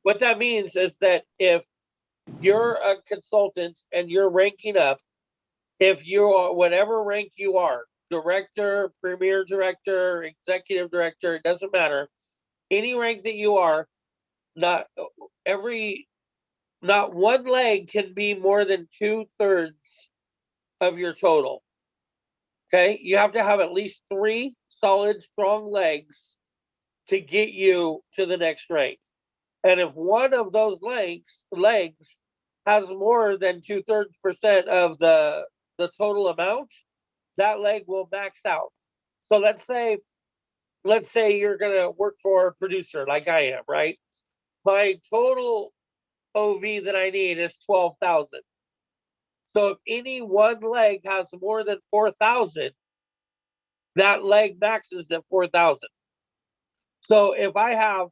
What that means is that if you're a consultant and you're ranking up, if you are whatever rank you are, director, premier director, executive director, it doesn't matter. Any rank that you are, not one leg can be more than 2/3 of your total. Okay, you have to have at least 3 solid, strong legs to get you to the next rank. And if one of those legs has more than 2/3% of the total amount, that leg will max out. So let's say you're gonna work for a producer like I am, right? My total OV that I need is 12,000. So if any one leg has more than 4,000, that leg maxes at 4,000. So if I have,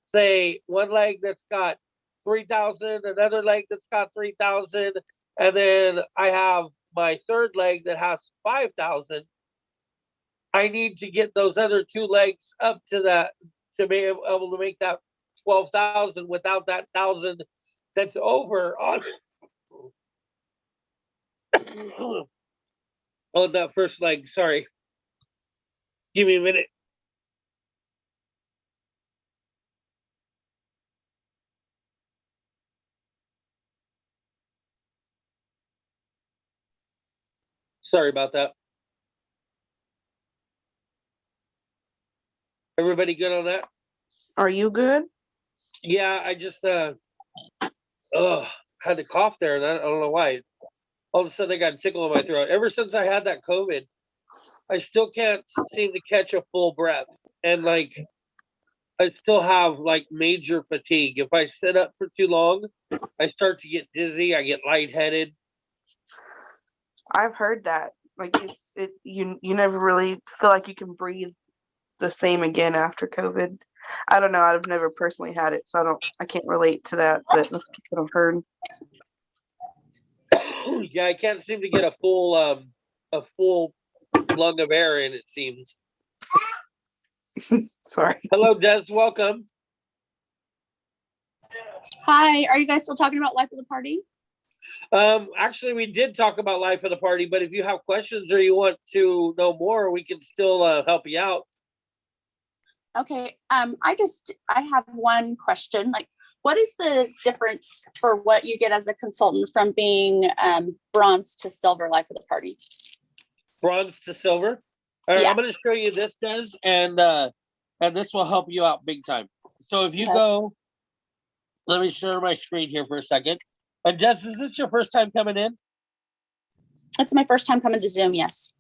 say, one leg that's got 3,000, another leg that's got 3,000, and then I have my third leg that has 5,000, I need to get those other 2 legs up to that to be able to make that 12,000 without that 1,000 that's over on on that first leg. Sorry. Give me a minute. Sorry about that. Everybody good on that? Are you good? Yeah, I just had to cough there, and I don't know why. All of a sudden I got a tickle in my throat. Ever since I had that COVID, I still can't seem to catch a full breath. And like I still have like major fatigue. If I sit up for too long, I start to get dizzy, I get lightheaded. I've heard that. Like you never really feel like you can breathe the same again after COVID. I don't know. I've never personally had it, so I can't relate to that, but that's what I've heard. Yeah, I can't seem to get a full lung of air in, it seems. Sorry. Hello, Des, welcome. Hi, are you guys still talking about life of the party? Actually, we did talk about life of the party, but if you have questions or you want to know more, we can still help you out. Okay, I have one question. Like, what is the difference for what you get as a consultant from being bronze to silver life of the party? Bronze to silver. All right, Yeah. I'm going to show you this, Des, and this will help you out big time. So if you go, let me share my screen here for a second. And Des, is this your first time coming in? It's my first time coming to Zoom, yes.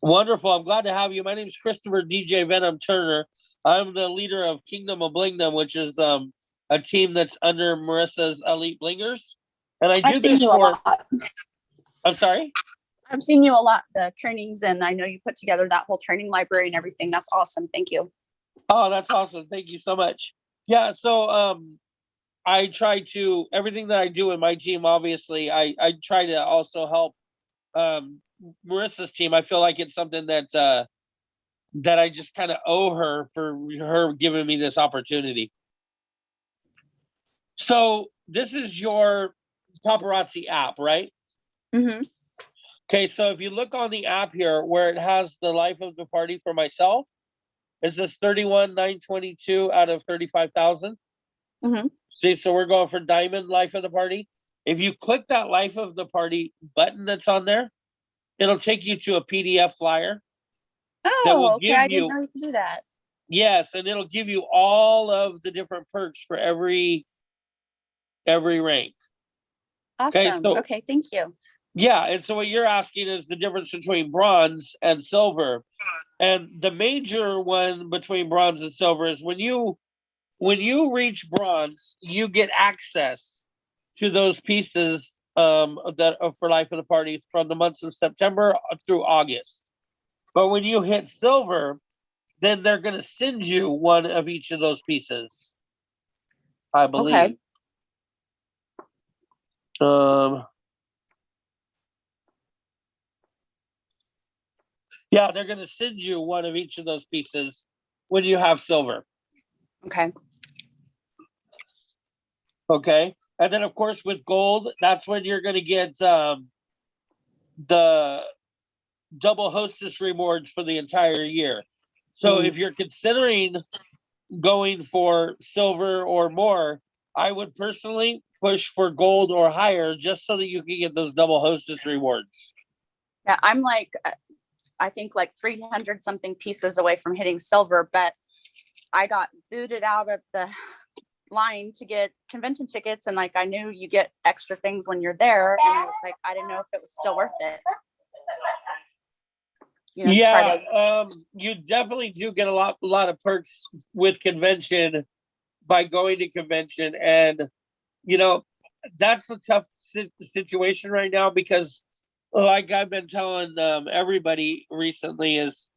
Wonderful. I'm glad to have you. My name is Christopher DJ Venom Turner. I'm the leader of Kingdom of Blingdom, which is a team that's under Marissa's Elite Blingers. And I do this for... I'm sorry? I've seen you a lot, the trainings, and I know you put together that whole training library and everything. That's awesome. Thank you. Oh, that's awesome. Thank you so much. Yeah, so I try to, everything that I do in my team, obviously, I try to also help Marissa's team. I feel like it's something that that I just kind of owe her for her giving me this opportunity. So this is your Paparazzi app, right? Mm-hmm. Okay, so if you look on the app here where it has the life of the party for myself, it says 31,922 out of 35,000. Mm-hmm. See, so we're going for diamond life of the party. If you click that life of the party button that's on there, it'll take you to a PDF flyer. Oh, okay. I didn't know you could do that. Yes, and it'll give you all of the different perks for every rank. Awesome. Okay, thank you. Yeah, and so what you're asking is the difference between bronze and silver. And the major one between bronze and silver is when you reach bronze, you get access to those pieces that are for life of the party from the months of September through August. But when you hit silver, then they're going to send you one of each of those pieces, I believe. Okay. Yeah, they're going to send you one of each of those pieces when you have silver. Okay. Okay. And then, of course, with gold, that's when you're going to get the double hostess rewards for the entire year. So if you're considering going for silver or more, I would personally push for gold or higher just so that you can get those double hostess rewards. Yeah, I'm like I think like 300 something pieces away from hitting silver, but I got booted out of the line to get convention tickets, and like I knew you get extra things when you're there, and I was like, I didn't know if it was still worth it. You know, yeah, you definitely do get a lot of perks with convention by going to convention, and you know that's a tough situation right now because, like I've been telling everybody recently, is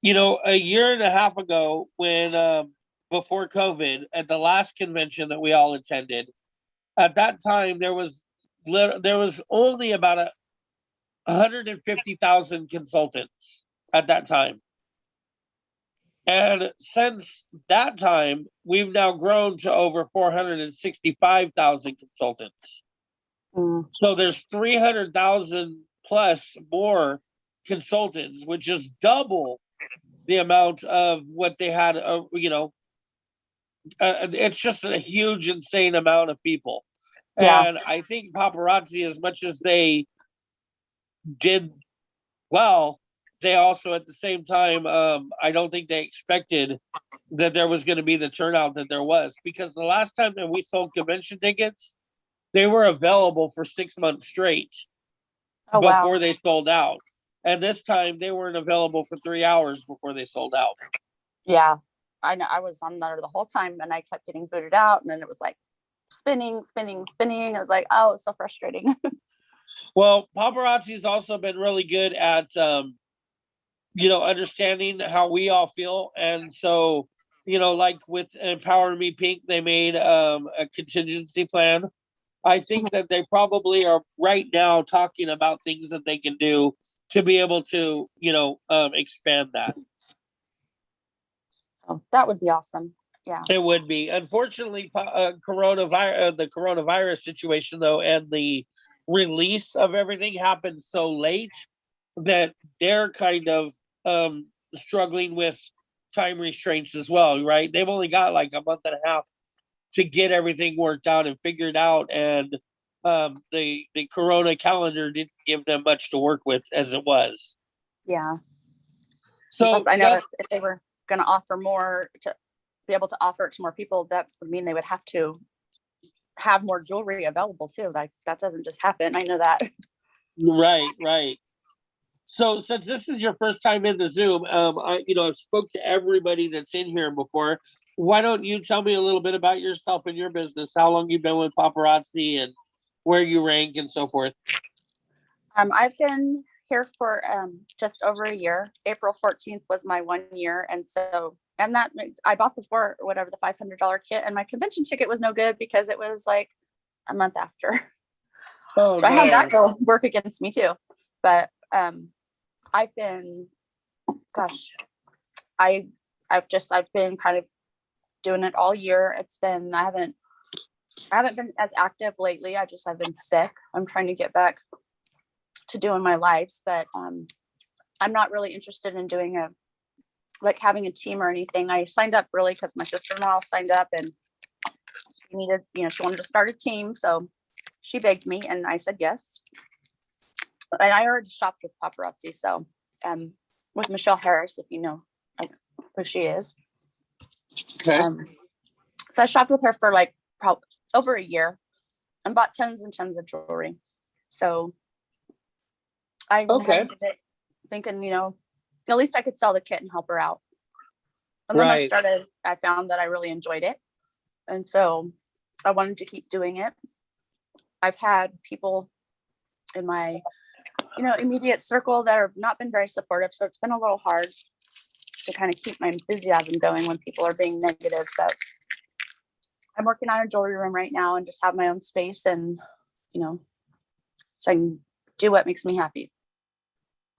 a year and a half ago when before COVID at the last convention that we all attended, at that time there was only about 150,000 consultants at that time. And since that time, we've now grown to over 465,000 consultants. So there's 300,000 plus more consultants, which is double the amount of what they had. It's just a huge, insane amount of people. Yeah. And I think Paparazzi, as much as they did well, they also at the same time, I don't think they expected that there was going to be the turnout that there was, because the last time that we sold convention tickets, they were available for 6 months straight before they sold out. And this time they weren't available for 3 hours before they sold out. Yeah, I know. I was on there the whole time and I kept getting booted out, and then it was like spinning. I was like, oh, it's so frustrating. Well, Paparazzi's also been really good at understanding how we all feel. And so, like with Empower Me Pink, they made a contingency plan. I think that they probably are right now talking about things that they can do to be able to, expand that. Oh, that would be awesome. Yeah. It would be. Unfortunately, the coronavirus situation, though, and the release of everything happened so late that they're kind of struggling with time restraints as well, right? They've only got like a month and a half to get everything worked out and figured out, and the corona calendar didn't give them much to work with as it was. Yeah. So I know if they were going to offer more, to be able to offer it to more people, that would mean they would have to have more jewelry available too. Like that doesn't just happen. I know that. Right. So since this is your first time in the Zoom, I've spoke to everybody that's in here before. Why don't you tell me a little bit about yourself and your business, how long you've been with Paparazzi and where you rank and so forth? I've been here for just over a year. April 14th was my 1 year. And that I bought the $500 kit, and my convention ticket was no good because it was like a month after. Oh, so I had that go work against me too. But I've been, I've been kind of doing it all year. I haven't been as active lately. I've been sick. I'm trying to get back to doing my lives, but I'm not really interested in doing having a team or anything. I signed up really because my sister-in-law signed up, and she wanted to start a team, so she begged me and I said yes. And I already shopped with Paparazzi, so with Michelle Harris, if you know who she is. Okay. So I shopped with her for like probably over a year and bought tons and tons of jewelry. So I went ahead and did it thinking, at least I could sell the kit and help her out. And then I found that I really enjoyed it. And so I wanted to keep doing it. I've had people in my, immediate circle that have not been very supportive. So it's been a little hard to kind of keep my enthusiasm going when people are being negative. But I'm working on a jewelry room right now and just have my own space, and, so I can do what makes me happy.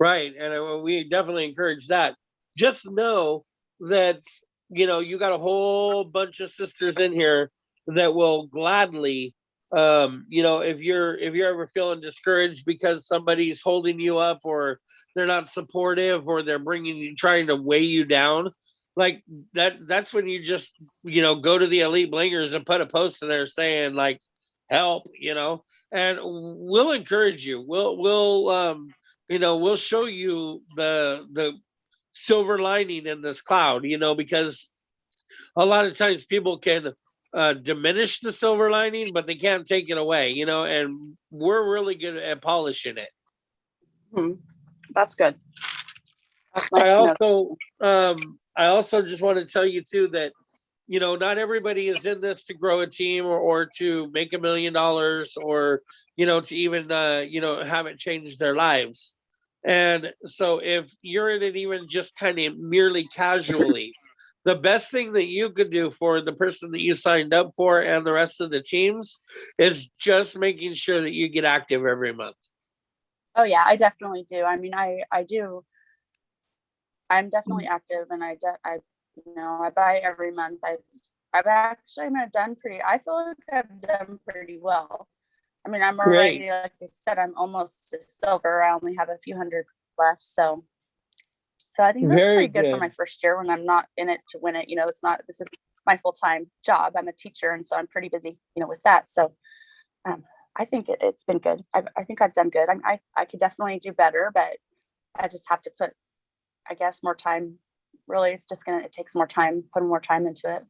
Right. And we definitely encourage that. Just know that, you got a whole bunch of sisters in here that will gladly, if you're ever feeling discouraged because somebody's holding you up, or they're not supportive, or they're trying to weigh you down, like that's when you just, go to the Elite Blingers and put a post in there saying like, help, and we'll encourage you. We'll we'll show you the silver lining in this cloud, because a lot of times people can diminish the silver lining, but they can't take it away, and we're really good at polishing it. That's good. That's I nice to know. also just want to tell you too that, not everybody is in this to grow a team or to make $1 million or, to even, have it change their lives. And so if you're in it even just kind of merely casually, the best thing that you could do for the person that you signed up for and the rest of the teams is just making sure that you get active every month. Oh yeah, I definitely do. I mean, I do. I'm definitely active, and I buy every month. I've actually done pretty. I feel like I've done pretty well. I mean, I'm already, Great. like I said, I'm almost to silver. I only have a few hundred left, so I think that's Very pretty good for good. my first year when I'm not in it to win it. It's not. This is my full-time job. I'm a teacher, and so I'm pretty busy, with that. So, I think it's been good. I think I've done good. I could definitely do better, but I just have to put, I guess, more time. Really, it takes more time, putting more time into it.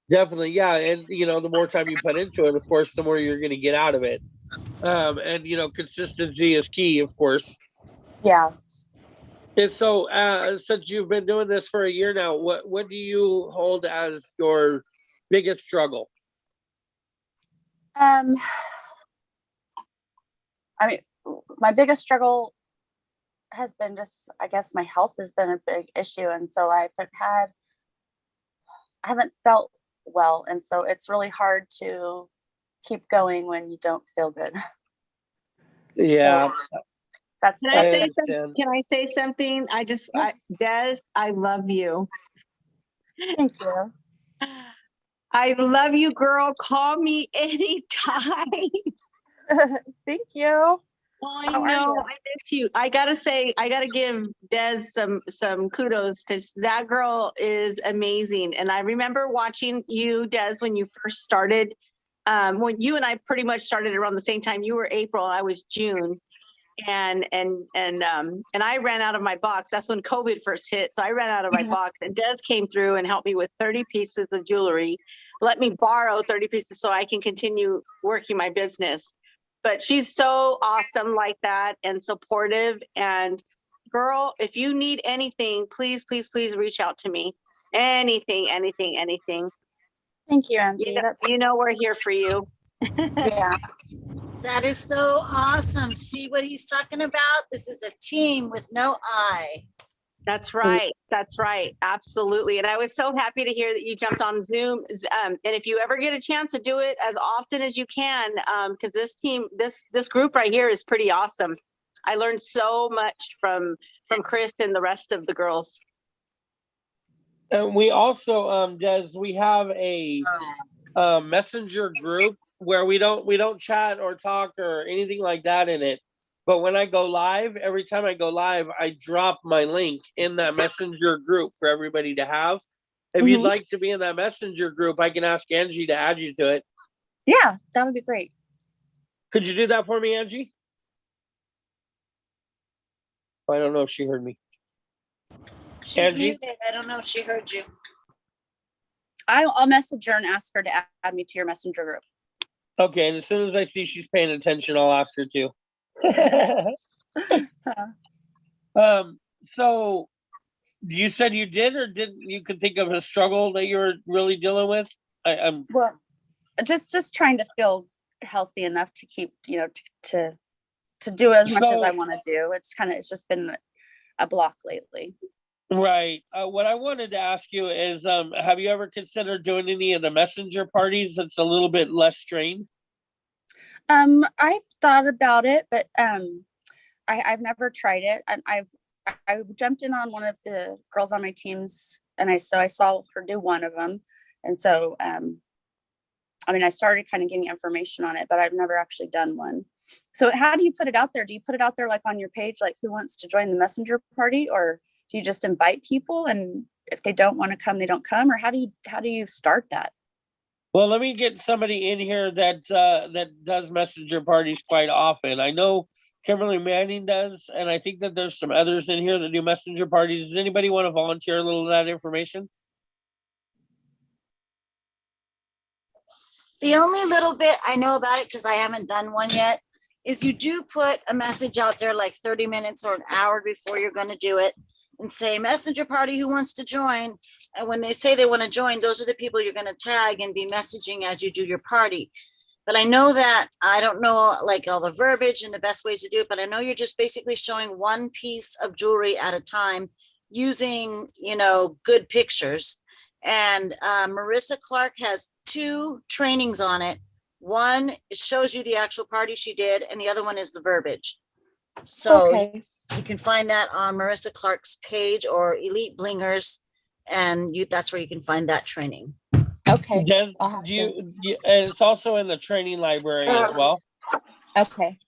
Definitely. Yeah. And, the more time you put into it, of course, the more you're going to get out of it. And, consistency is key, of course. Yeah. And so, since you've been doing this for a year now, what do you hold as your biggest struggle? I mean, my biggest struggle has been just, I guess, my health has been a big issue, and so I haven't felt well, and so it's really hard to keep going when you don't feel good. Yeah. So that's Can I say something? Can I say something? Des, I love you. Thank you. I love you, girl. Call me anytime. Thank you. I know. I miss you. I gotta give Des some kudos because that girl is amazing. And I remember watching you, Des, when you first started. When you and I pretty much started around the same time. You were April, I was June. And I ran out of my box. That's when COVID first hit. So I ran out of my box, and Des came through and helped me with 30 pieces of jewelry. Let me borrow 30 pieces so I can continue working my business. But she's so awesome like that and supportive. And girl, if you need anything, please, please, please reach out to me. Anything. Thank you, Angie. You know we're here for you. Yeah. That is so awesome. See what he's talking about? This is a team with no I. That's right. That's right. Absolutely. And I was so happy to hear that you jumped on Zoom. And if you ever get a chance to do it as often as you can, because this team, this group right here is pretty awesome. I learned so much from Chris and the rest of the girls. And we also, Des, we have a messenger group where we don't chat or talk or anything like that in it. But when I go live, every time I go live, I drop my link in that messenger group for everybody to have. If you'd like to be in that messenger group, I can ask Angie to add you to it. Yeah, that would be great. Could you do that for me, Angie? I don't know if she heard me. She's Angie? muted. I don't know if she heard you. I'll message her and ask her to add me to your messenger group. Okay, and as soon as I see she's paying attention, I'll ask her to. So you said you did or didn't you could think of a struggle that you were really dealing with? Well, just trying to feel healthy enough to keep, to do as much as I want to do. It's just been a block lately. Right. What I wanted to ask you is, have you ever considered doing any of the messenger parties that's a little bit less strained? I've thought about it, but I've never tried it. And I jumped in on one of the girls on my teams, and I saw her do one of them, and so I started kind of getting information on it, but I've never actually done one. So how do you put it out there? Do you put it out there like on your page, like who wants to join the messenger party, or do you just invite people, and if they don't want to come, they don't come, or how do you start that? Well, let me get somebody in here that does messenger parties quite often. I know Kimberly Manning does, and I think that there's some others in here that do messenger parties. Does anybody want to volunteer a little of that information? The only little bit I know about it, because I haven't done one yet, is you do put a message out there like 30 minutes or an hour before you're going to do it and say, messenger party, who wants to join? And when they say they want to join, those are the people you're going to tag and be messaging as you do your party. But I know that, I don't know like all the verbiage and the best ways to do it, but I know you're just basically showing one piece of jewelry at a time using, you know, good pictures. And Marissa Clark has 2 trainings on it. One shows you the actual party she did, and the other one is the verbiage. So you can find that on Marissa Clark's page or Elite Blingers, and that's where you can find that training. Okay. Des, it's also in the training library as well. Okay.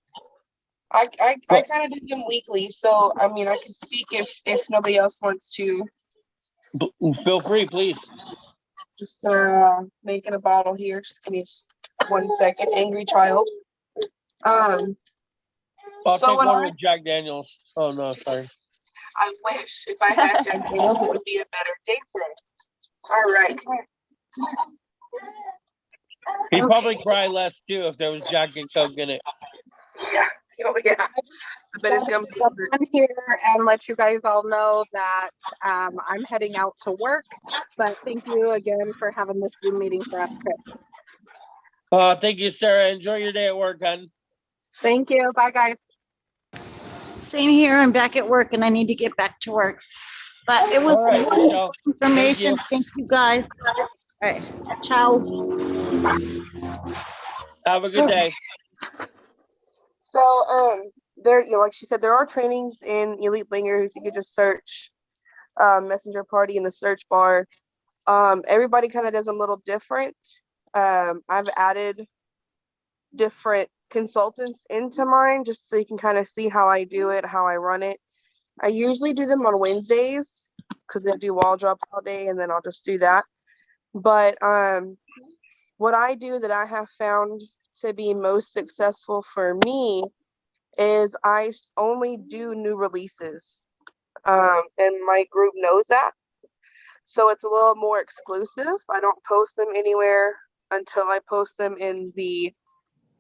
I kind of do them weekly, so I mean I can speak if nobody else wants to. Feel free, please. Just making a bottle here. Just give me 1 second. Angry child. I'll so take one with Jack Daniels. Oh no, sorry. I wish if I had Jack Daniels, it would be a better day today. All right. He'd probably cry less too if there was Jack and Coke in it. Yeah. Oh, yeah. But it's going to be here and let you guys all know that I'm heading out to work. But thank you again for having this Zoom meeting for us, Chris. Thank you, Sarah. Enjoy your day at work, hon. Thank you. Bye, guys. Same here. I'm back at work and I need to get back to work. But it was wonderful information. Thank you, guys. All right. Ciao. Have a good day. So there, you know, like she said, there are trainings in Elite Blingers. You could just search messenger party in the search bar. Everybody kind of does a little different. I've added different consultants into mine just so you can kind of see how I do it, how I run it. I usually do them on Wednesdays because they do wall drops all day, and then I'll just do that. But what I do that I have found to be most successful for me is I only do new releases, and my group knows that. So it's a little more exclusive. I don't post them anywhere until I post them in the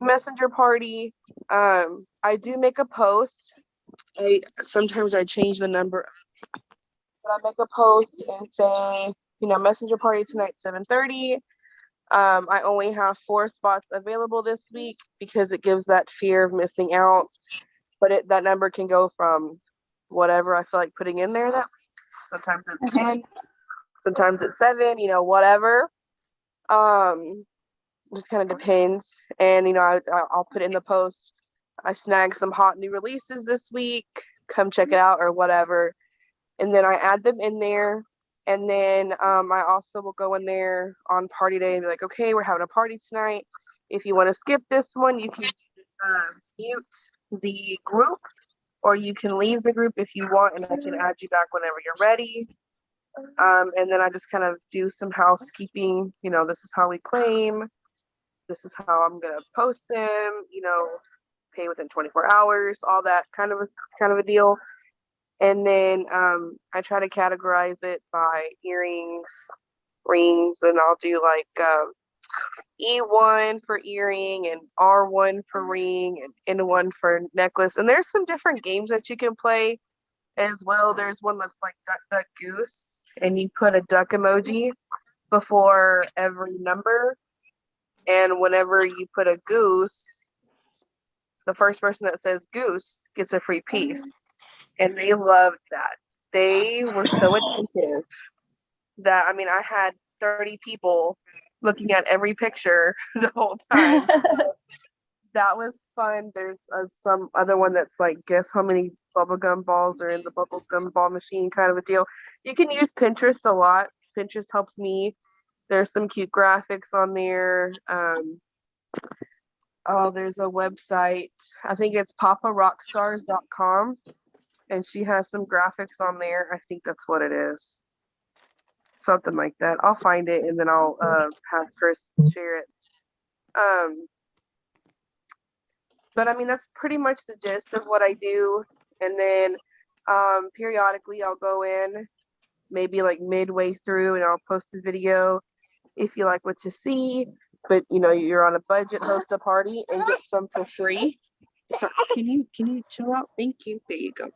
messenger party. I do make a post. Sometimes I change the number, but I make a post and say, you know, messenger party tonight, 7:30. I only have 4 spots available this week because it gives that fear of missing out. But that number can go from whatever I feel like putting in there that week. Sometimes it's 10, sometimes it's 7, you know, whatever. Just kind of depends. And, you know, I'll put in the post, I snagged some hot new releases this week. Come check it out or whatever. And then I add them in there. And then I also will go in there on party day and be like, okay, we're having a party tonight. If you want to skip this one, you can mute the group, or you can leave the group if you want, and I can add you back whenever you're ready. And then I just kind of do some housekeeping. You know, this is how we claim. This is how I'm going to post them, you know, pay within 24 hours, all that kind of a deal. And then I try to categorize it by earrings, rings, and I'll do like E1 for earring and R1 for ring and N1 for necklace. And there's some different games that you can play as well. There's one that's like Duck, Duck, Goose, and you put a duck emoji before every number. And whenever you put a goose, the first person that says goose gets a free piece. And they loved that. They were so attentive that, I mean, I had 30 people looking at every picture the whole time. So that was fun. There's some other one that's like, guess how many bubblegum balls are in the bubblegum ball machine kind of a deal. You can use Pinterest a lot. Pinterest helps me. There's some cute graphics on there. There's a website. I think it's paparockstars.com. And she has some graphics on there. I think that's what it is. Something like that. I'll find it and then I'll have Chris share it. But I mean, that's pretty much the gist of what I do. And then periodically I'll go in maybe like midway through and I'll post a video if you like what you see. But you know, you're on a budget, host a party and get some for free. So can you chill out? Thank you. There you go.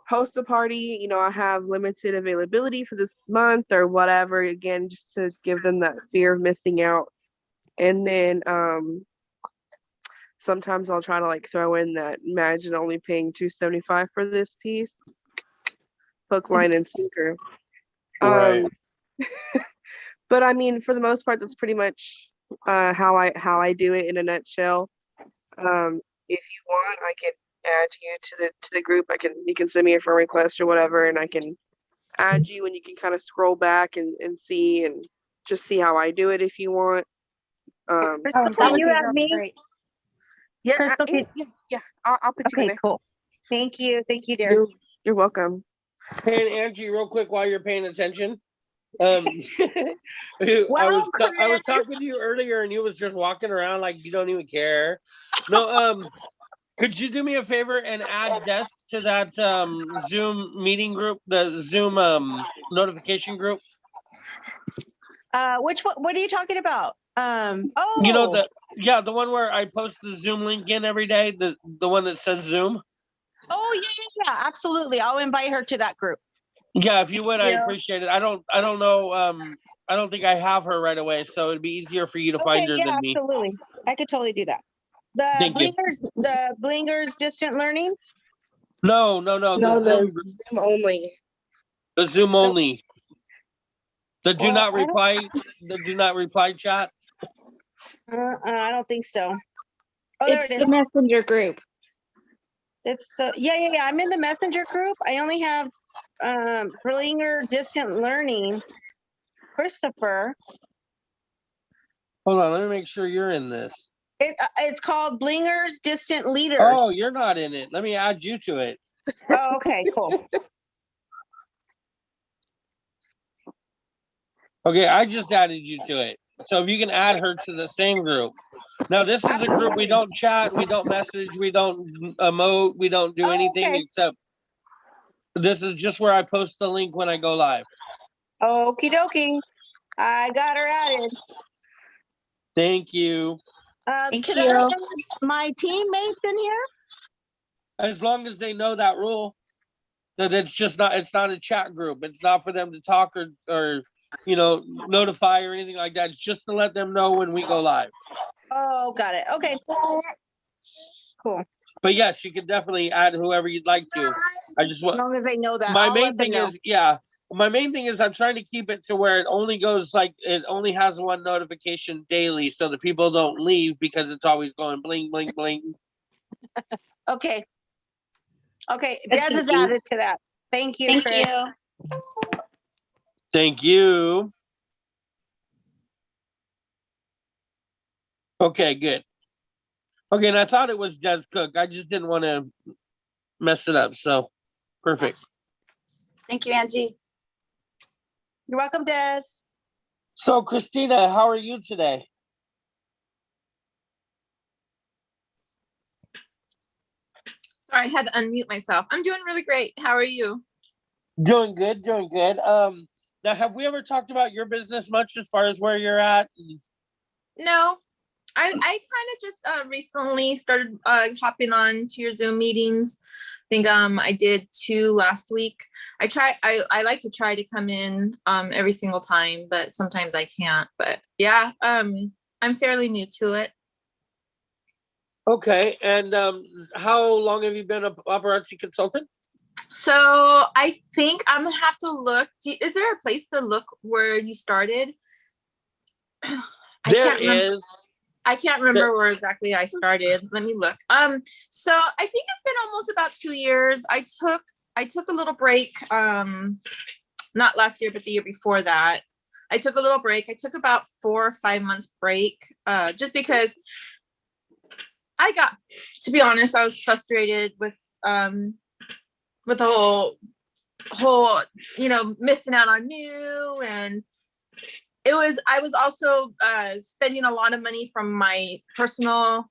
Host a party, you know, I have limited availability for this month or whatever, again, just to give them that fear of missing out. And then sometimes I'll try to like throw in that imagine only paying $275 for this piece. Hook, line, and sinker. Right. But I mean, for the most part, that's pretty much how I do it in a nutshell. If you want, I can add you to the group. You can send me a friend request or whatever, and I can add you, and you can kind of scroll back and see and just see how I do it if you want. Crystal, That can would you be add real me? great. Yeah, Crystal, yeah. I'll put you in okay, there. cool. Thank you, dear. You're welcome. Hey, and Angie, real quick, while you're paying attention, I Well, was talking to you earlier, and you was just walking around like you don't even care. No, could you do me a favor and add Des to that Zoom meeting group, the Zoom notification group? Which one? What are you talking about? You know the one where I post the Zoom link in every day, the one that says Zoom. Oh yeah, absolutely. I'll invite her to that group. Yeah, if you would, I Yeah. appreciate it. I don't know. I don't think I have her right away, so it'd be easier for you to find her than me. Absolutely. I could totally do that. Thank you. The Blingers distant learning. No, the Zoom only. The Zoom only. The do Well, not reply. The do not reply chat. I don't think so. Oh, there It's it is. the messenger group. It's the yeah. I'm in the messenger group. I only have Blinger distant learning. Christopher. Hold on, let me make sure you're in this. It's called Blingers Distant Leaders. Oh, you're not in it. Let me add you to it. Oh, okay, cool. Okay, I just added you to it. So if you can add her to the same group. Now, this is a group we don't chat, we don't message, we don't emote, we don't do anything except this is just where I post the link when I go live. Okie dokie. I got her added. Thank you. Can I add my teammates in here? As long as they know that rule, that it's not a chat group. It's not for them to talk or notify or anything like that. It's just to let them know when we go live. Oh, got it. Okay. Cool. But yes, you can definitely add whoever you'd like to. I just want, as long as they know that. my I'll main let them thing know. is, my main thing is I'm trying to keep it to where it only goes it only has one notification daily, so the people don't leave because it's always going bling, bling, bling. Okay. Des is added to that. Thank you, Chris. Thank you. Okay, good. Okay, and I thought it was Des Cook. I just didn't want to mess it up. So, perfect. Thank you, Angie. You're welcome, Des. So, Christina, how are you today? Sorry, I had to unmute myself. I'm doing really great. How are you? Doing good, doing good. Now, have we ever talked about your business much as far as where you're at? No, I kind of just recently started hopping on to your Zoom meetings. I think I did 2 last week. I like to try to come in every single time, but sometimes I can't. But yeah, I'm fairly new to it. Okay, and how long have you been a paparazzi consultant? So I think I'm gonna have to look. Is there a place to look where you started? I can't remember where exactly I started. Let me look. So I think it's been almost about 2 years. I took a little break. Not last year, but the year before that. I took a little break. I took about 4 or 5 months break, just because to be honest, I was frustrated with the whole, missing out on new, and I was also spending a lot of money from my personal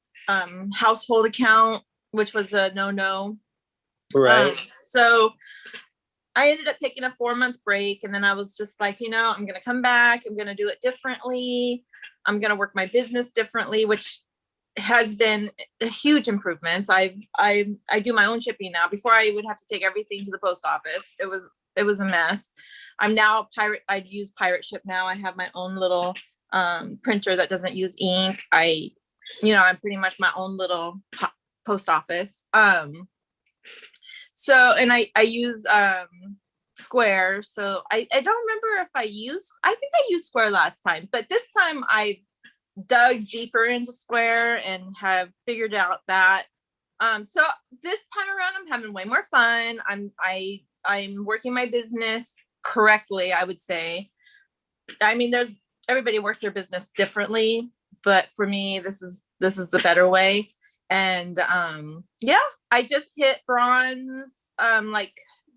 household account, which was a no. Right. So I ended up taking a 4-month break, and then I was just like, I'm going to come back. I'm going to do it differently. I'm going to work my business differently, which has been a huge improvements. I do my own shipping now. Before, I would have to take everything to the post office. It was a mess. I'm now I use Pirate Ship now. I have my own little printer that doesn't use ink. I'm pretty much my own little post office. So, and I use Square. So I don't remember if I think I used Square last time, but this time I dug deeper into Square and have figured out that. So this time around, I'm having way more fun. I'm working my business correctly, I would say. I mean, everybody works their business differently, but for me, this is the better way. And I just hit bronze like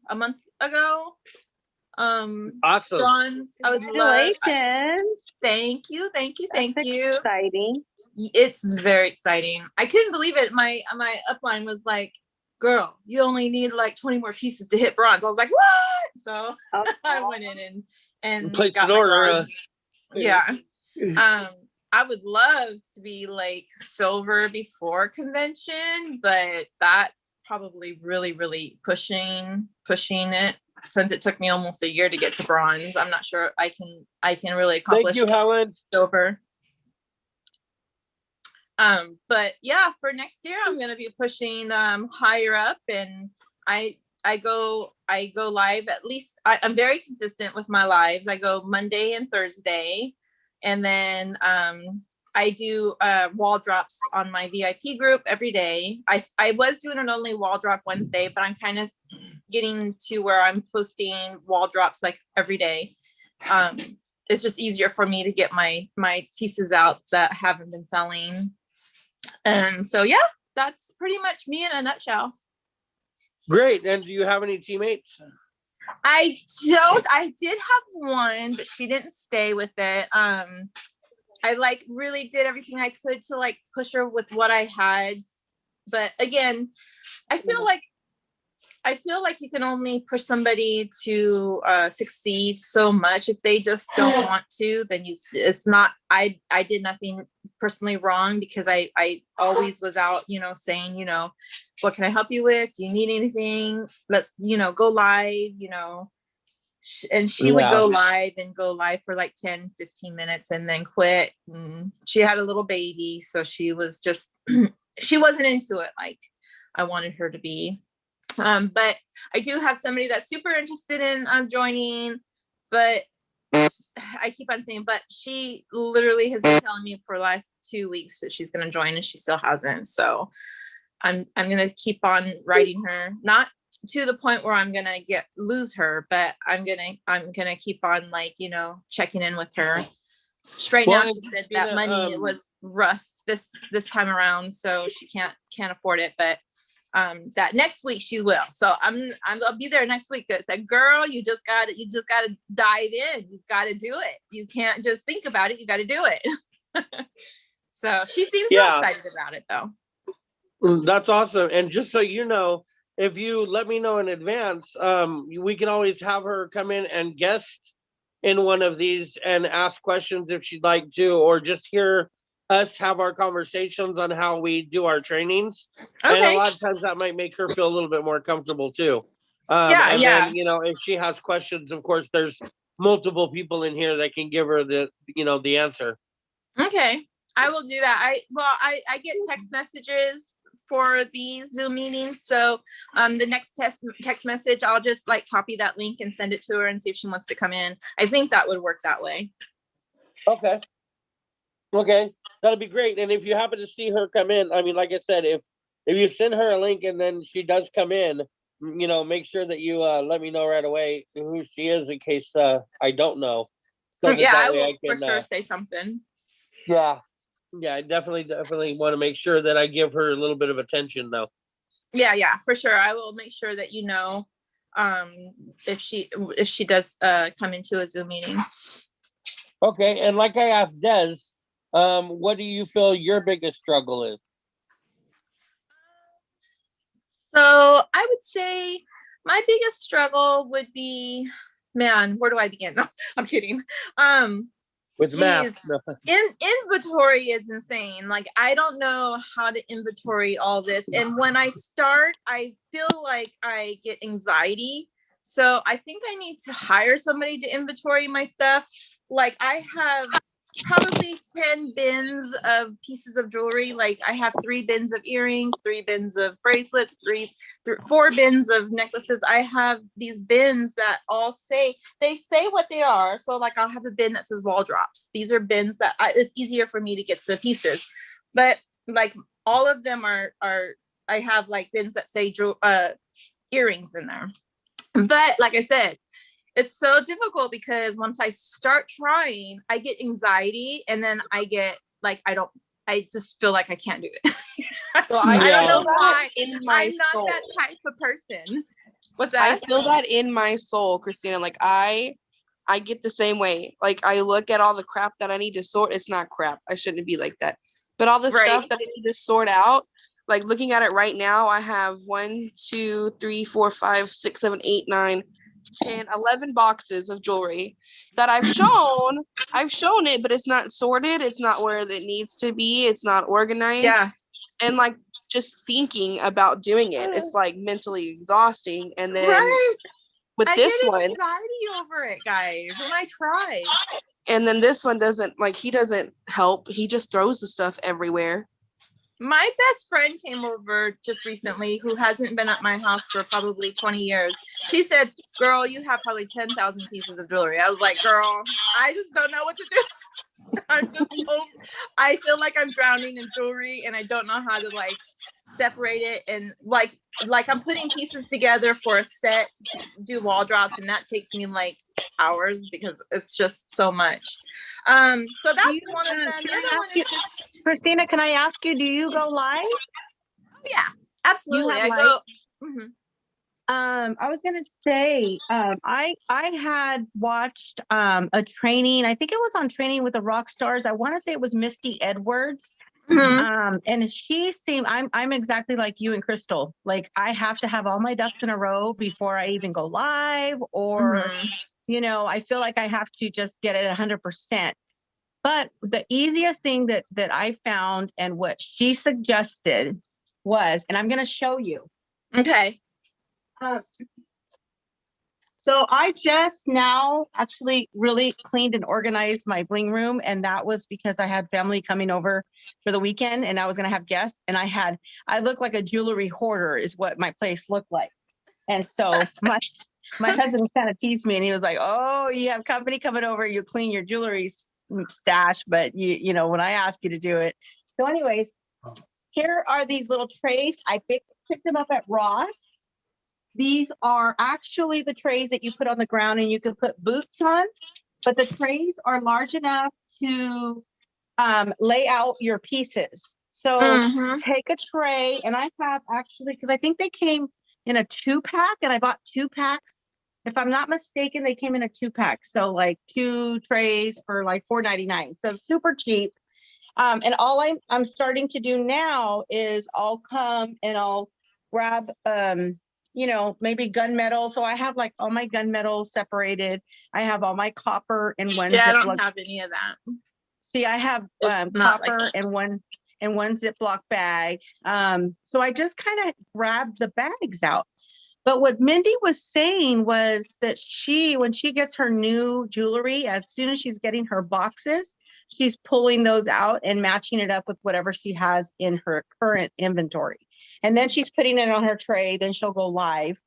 a month ago. Awesome. Bronze. Congratulations. Thank you. That's exciting. It's very exciting. I couldn't believe it. My upline was like, girl, you only need like 20 more pieces to hit bronze. I was like, what? So I went in and placed got an my order. bronze. Yeah. I would love to be like silver before convention, but that's probably really, really pushing it, since it took me almost a year to get to bronze. I'm not sure I can really accomplish. Thank you, Helen. Silver. But yeah, for next year, I'm going to be pushing higher up, and I go live at least. I'm very consistent with my lives. I go Monday and Thursday, and then I do wall drops on my VIP group every day. I was doing an only wall drop Wednesday, but I'm kind of getting to where I'm posting wall drops like every day. It's just easier for me to get my pieces out that haven't been selling. And so, yeah, that's pretty much me in a nutshell. Great. And do you have any teammates? I don't. I did have one, but she didn't stay with it. I like really did everything I could to like push her with what I had. But again, I feel like you can only push somebody to succeed so much. If they just don't want to, then it's not, I did nothing personally wrong, because I always was out, saying, what can I help you with? Do you need anything? Let's, go live, and she would go live for like 10, 15 minutes and then quit. And she had a little baby. So she was just, she wasn't into it like I wanted her to be. But I do have somebody that's super interested in joining, but I keep on saying, but she literally has been telling me for the last 2 weeks that she's going to join, and she still hasn't. So I'm going to keep on writing her, not to the point where I'm going to lose her, but I'm going to keep on like, checking in with her. Right now, she said that money was rough this time around, so she can't afford it, but that next week she will. So I'll be there next week. It's like, girl, you just gotta dive in. You gotta do it. You can't just think about it. You gotta do it. So she seems real excited about it though. That's awesome. And just so you know, if you let me know in advance, we can always have her come in and guest in one of these and ask questions if she'd like to, or just hear us have our conversations on how we do our trainings. Okay. And a lot of times that might make her feel a little bit more comfortable too. Then, if she has questions, of course, there's multiple people in here that can give her the answer. Okay, I will do that. I get text messages for these Zoom meetings. So the next text message, I'll just like copy that link and send it to her and see if she wants to come in. I think that would work that way. Okay, that'll be great. And if you happen to see her come in, I mean, like I said, if you send her a link and then she does come in, make sure that you let me know right away who she is, in case I don't know. So I will for sure say something. Yeah, I definitely want to make sure that I give her a little bit of attention though. Yeah, for sure. I will make sure that if she does come into a Zoom meeting. Okay, and like I asked Des, what do you feel your biggest struggle is? So I would say my biggest struggle would be, man, where do I begin? No, I'm kidding. With math. No. Inventory is insane. Like, I don't know how to inventory all this. And when I start, I feel like I get anxiety. So I think I need to hire somebody to inventory my stuff. Like, I have probably 10 bins of pieces of jewelry. Like, I have 3 bins of earrings, 3 bins of bracelets, 4 bins of necklaces. I have these bins that all say what they are. So like, I'll have a bin that says wall drops. These are bins that it's easier for me to get the pieces. But like, all of them are I have like bins that say earrings in there. But like I said, it's so difficult because once I start trying, I get anxiety, and then I get like, I just feel like I can't do it. Well, I don't know why. in my I'm not soul. that type of person. What's I that? feel that in my soul, Christina. Like I get the same way. Like, I look at all the crap that I need to sort. It's not crap. I shouldn't be like that. But all the stuff that I need to sort out, like looking at it right now, I have 1, 2, 3, 4, 5, 6, 7, 8, 9, 10, 11 boxes of jewelry that I've shown it, but it's not sorted. It's not where it needs to be. It's not organized. Yeah. And like, just thinking about doing it, it's like mentally exhausting. And then with I this get one, anxiety over it, guys, when I try. and then this one doesn't, like, he doesn't help. He just throws the stuff everywhere. My best friend came over just recently, who hasn't been at my house for probably 20 years. She said, girl, you have probably 10,000 pieces of jewelry. I was like, girl, I just don't know what to do. I feel like I'm drowning in jewelry, and I don't know how to like separate it. And like I'm putting pieces together for a set to do wall drops, and that takes me like hours because it's just so much. So that's one of them. The other one is just, Christina, can I ask you, do you go live? yeah, absolutely. I go. Mm-hmm. I was gonna say, I had watched a training. I think it was on Training with the Rock Stars. I want to say it was Misty Edwards. Mm-hmm. And she seemed, I'm exactly like you and Crystal. Like, I have to have all my ducks in a row before I even go live, or you know, I feel like I have to just get it 100%. But the easiest thing that I found, and what she suggested, was, and I'm going to show you. Okay. So I just now actually really cleaned and organized my bling room. And that was because I had family coming over for the weekend, and I was going to have guests. And I look like a jewelry hoarder is what my place looked like. And so my husband kind of teased me, and he was like, oh, you have company coming over, you clean your jewelry stash, but you know, when I ask you to do it. So anyways, here are these little trays. I picked them up at Ross. These are actually the trays that you put on the ground, and you can put boots on, but the trays are large enough to lay out your pieces. So take a tray, and I have actually, because I think they came in a 2-pack, and I bought 2 packs. If I'm not mistaken, they came in a 2-pack. So like 2 trays for like $4.99. So super cheap. And all I'm starting to do now is I'll come and I'll grab, you know, maybe gunmetal. So I have like all my gunmetal separated. I have all my copper in one. Yeah, I don't have any of that. See, I have copper in one Ziploc bag. So I just kind of grabbed the bags out. But what Mindy was saying was that when she gets her new jewelry, as soon as she's getting her boxes, she's pulling those out and matching it up with whatever she has in her current inventory. And then she's putting it on her tray. Then she'll go live.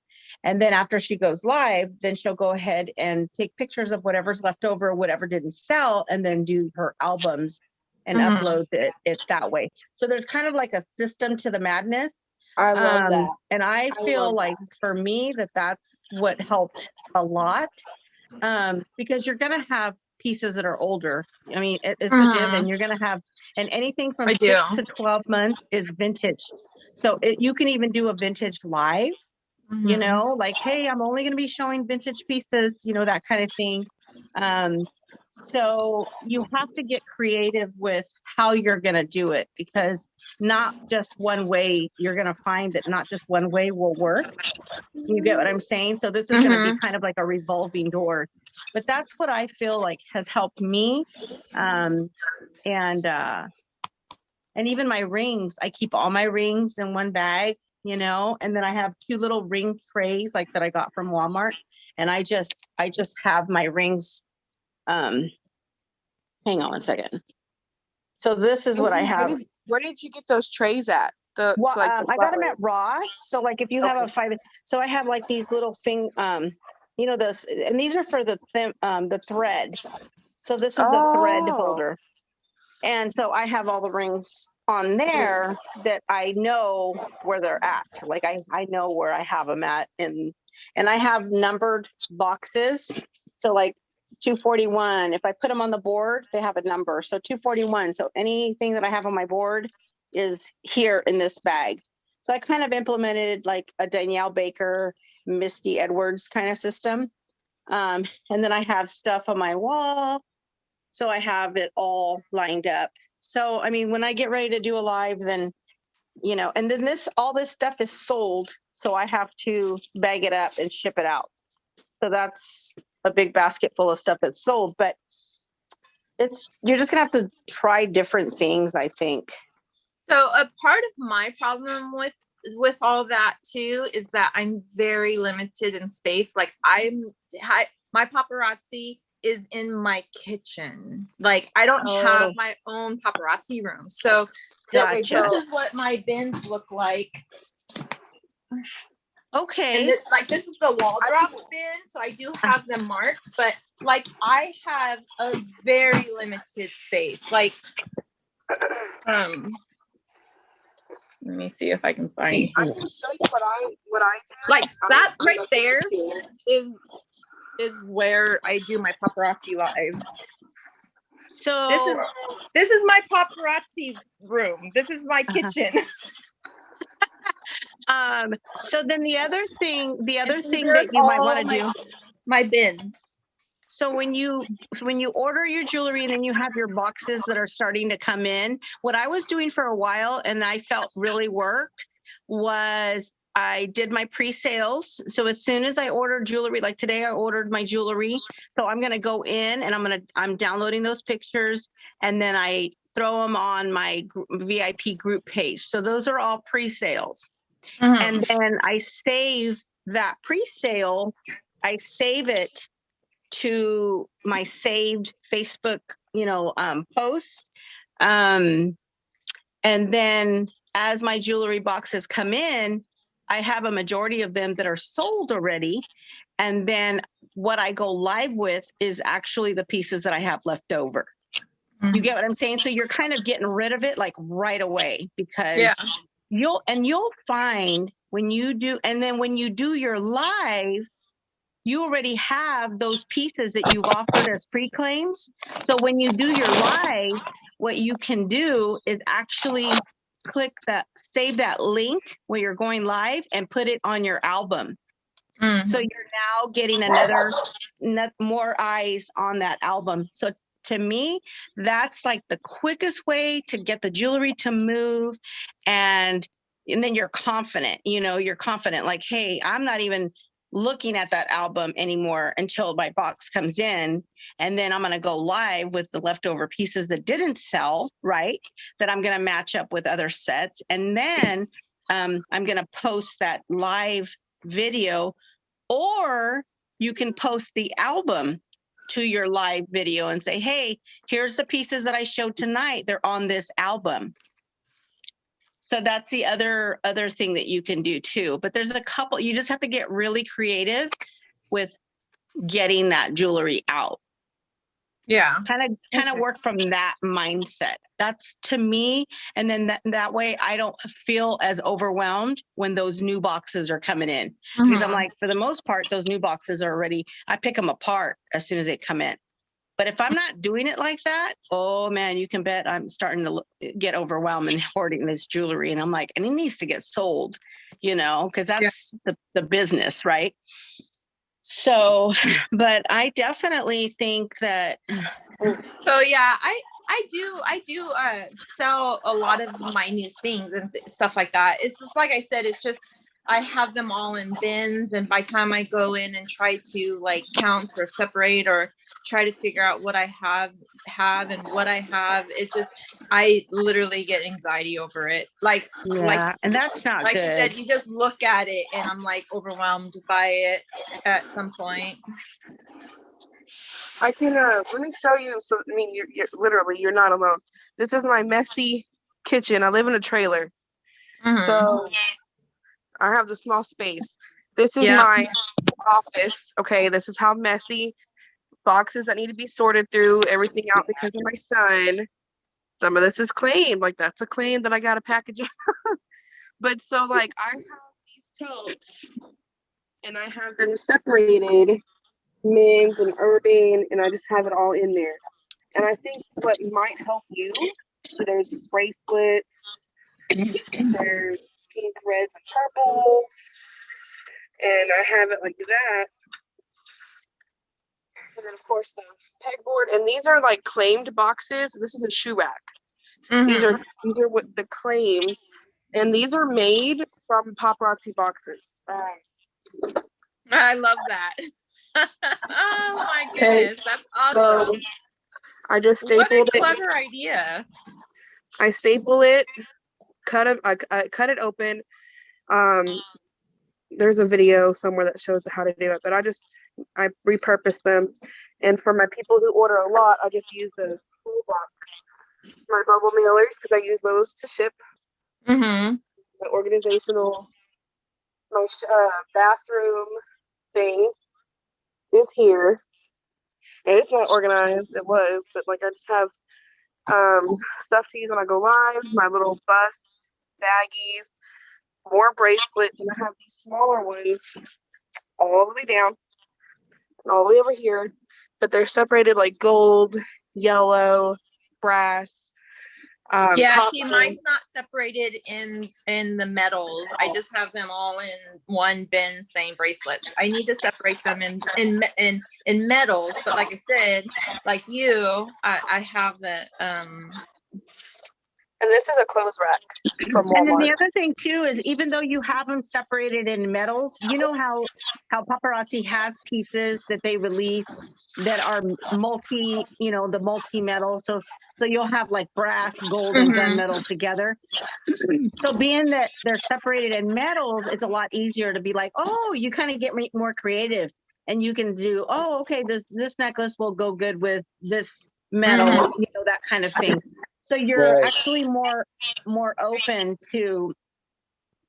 And then after she goes live, then she'll go ahead and take pictures of whatever's left over, whatever didn't sell, and then do her albums and upload it that way. So there's kind of like a system to the madness. I love that. And I feel like for me that's what helped a lot, because you're going to have pieces that are older. I mean, it's given. You're going to have, and anything from 6 to 12 months is vintage. So you can even do a vintage live, you know, like, hey, I'm only going to be showing vintage pieces, you know, that kind of thing. So you have to get creative with how you're going to do it, because not just one way. You're going to find that not just one way will work. You get what I'm saying? So this is going to be kind of like a revolving door. But that's what I feel like has helped me. And even my rings, I keep all my rings in one bag, you know, and then I have 2 little ring trays like that I got from Walmart. And I just have my rings. Hang on one second. So this is what I have. Where did you get those trays at? I got them at Ross. So like if you have a 5, so I have like these little you know, this, and these are for the thread. So this is the thread holder. And so I have all the rings on there that I know where they're at. Like I know where I have them at, and I have numbered boxes. So like 241, if I put them on the board, they have a number. So 241. So anything that I have on my board is here in this bag. So I kind of implemented like a Danielle Baker, Misty Edwards kind of system. And then I have stuff on my wall. So I have it all lined up. So, I mean, when I get ready to do a live, then, you know, and then all this stuff is sold. So I have to bag it up and ship it out. So that's a big basket full of stuff that's sold, but you're just gonna have to try different things, I think. So a part of my problem with all that too is that I'm very limited in space. Like my paparazzi is in my kitchen. Like I don't have my own paparazzi room. So this is what my bins look like. Okay. And this is the wall drop bin. So I do have them marked, but like I have a very limited space. Like let me see if I can find. I can show you what I do. Like that right there is where I do my paparazzi lives. So this is my paparazzi room. This is my kitchen. So then the other thing that you might want to do, my bins. So when you order your jewelry and then you have your boxes that are starting to come in, what I was doing for a while and I felt really worked was I did my pre-sales. So as soon as I ordered jewelry, like today I ordered my jewelry. So I'm going to go in and I'm downloading those pictures and then I throw them on my VIP group page. So those are all pre-sales. And then I save that pre-sale, I save it to my saved Facebook, post. And then as my jewelry boxes come in, I have a majority of them that are sold already. And then what I go live with is actually the pieces that I have left over. You get what I'm saying? So you're kind of getting rid of it like right away because you'll find when you do, and then when you do your live, you already have those pieces that you've offered as pre-claims. So when you do your live, what you can do is actually save that link where you're going live and put it on your album. So you're now getting more eyes on that album. So to me, that's like the quickest way to get the jewelry to move. And then you're confident, like, hey, I'm not even looking at that album anymore until my box comes in. And then I'm going to go live with the leftover pieces that didn't sell, right? That I'm going to match up with other sets. And then I'm going to post that live video, or you can post the album to your live video and say, hey, here's the pieces that I showed tonight. They're on this album. So that's the other thing that you can do too. But there's a couple, you just have to get really creative with getting that jewelry out. Yeah. Kind of work from that mindset. That's to me. And then that way I don't feel as overwhelmed when those new boxes are coming in. Because I'm like, for the most part, those new boxes are already, I pick them apart as soon as they come in. But if I'm not doing it like that, oh man, you can bet I'm starting to get overwhelmed and hoarding this jewelry. And I'm like, and it needs to get sold, because that's the business, right? So, but I definitely think that. So yeah, I do sell a lot of my new things and stuff like that. It's just like I said, it's just I have them all in bins, and by the time I go in and try to like count or separate or try to figure out what I have and what I have, it just I literally get anxiety over it. And that's not like good. you said, you just look at it and I'm like overwhelmed by it at some point. I can let me show you. So I mean, you're literally you're not alone. This is my messy kitchen. I live in a trailer, so I have the small space. This is my office. Okay, this is how messy. Boxes that need to be sorted through, everything out because of my son. Some of this is claim, like that's a claim that I got to package up. But so like I have these totes and I have them separated, men's and urban, and I just have it all in there. And I think what might help you, so there's bracelets, there's pink, reds, and purples, and I have it like that. And then of course the pegboard, and these are like claimed boxes. This is a shoe rack. These are what the claims, and these are made from Paparazzi boxes. I love that. Oh my goodness, that's awesome. So I just stapled it. What a clever idea. I staple it, cut it. I cut it open. There's a video somewhere that shows how to do it, but I repurpose them. And for my people who order a lot, I just use the full box, my bubble mailers, because I use those to ship. My organizational, my bathroom thing is here, and it's not organized. It was, but like I just have stuff to use when I go live. My little busts, baggies, more bracelets, and I have these smaller ones all the way down and all the way over here, but they're separated like gold, yellow, brass. See, mine's not separated in the metals. I just have them all in one bin, same bracelets. I need to separate them in metals, but like I said, like you, I have it. And this is a clothes rack from Walmart. And then the other thing too is, even though you have them separated in metals, you know how Paparazzi has pieces that they release that are multi, the multi metal. So you'll have like brass, gold, and gunmetal together. So being that they're separated in metals, it's a lot easier to be like, oh, you kind of get more creative, and you can do, oh, okay, this necklace will go good with this metal, that kind of thing. So you're actually more open to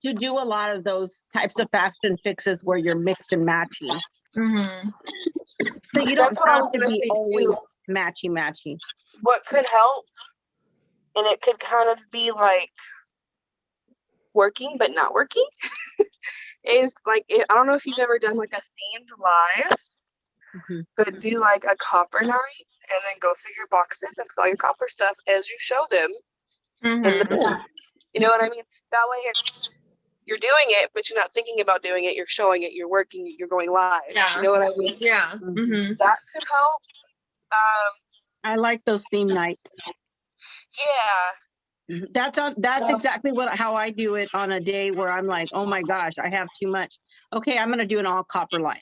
do a lot of those types of fashion fixes where you're mixed and matching. So you don't have to be always matchy. What could help, and it could kind of be like working but not working, is like, I don't know if you've ever done like a themed live, but do like a copper night. And then go through your boxes and put all your copper stuff as you show them in the bin. You know what I mean? That way you're doing it, but you're not thinking about doing it. You're showing it. You're working. You're going live. You know what I mean? Yeah. That could help. I like those theme nights. Yeah. That's exactly how I do it on a day where I'm like, oh my gosh, I have too much. Okay, I'm going to do an all copper live.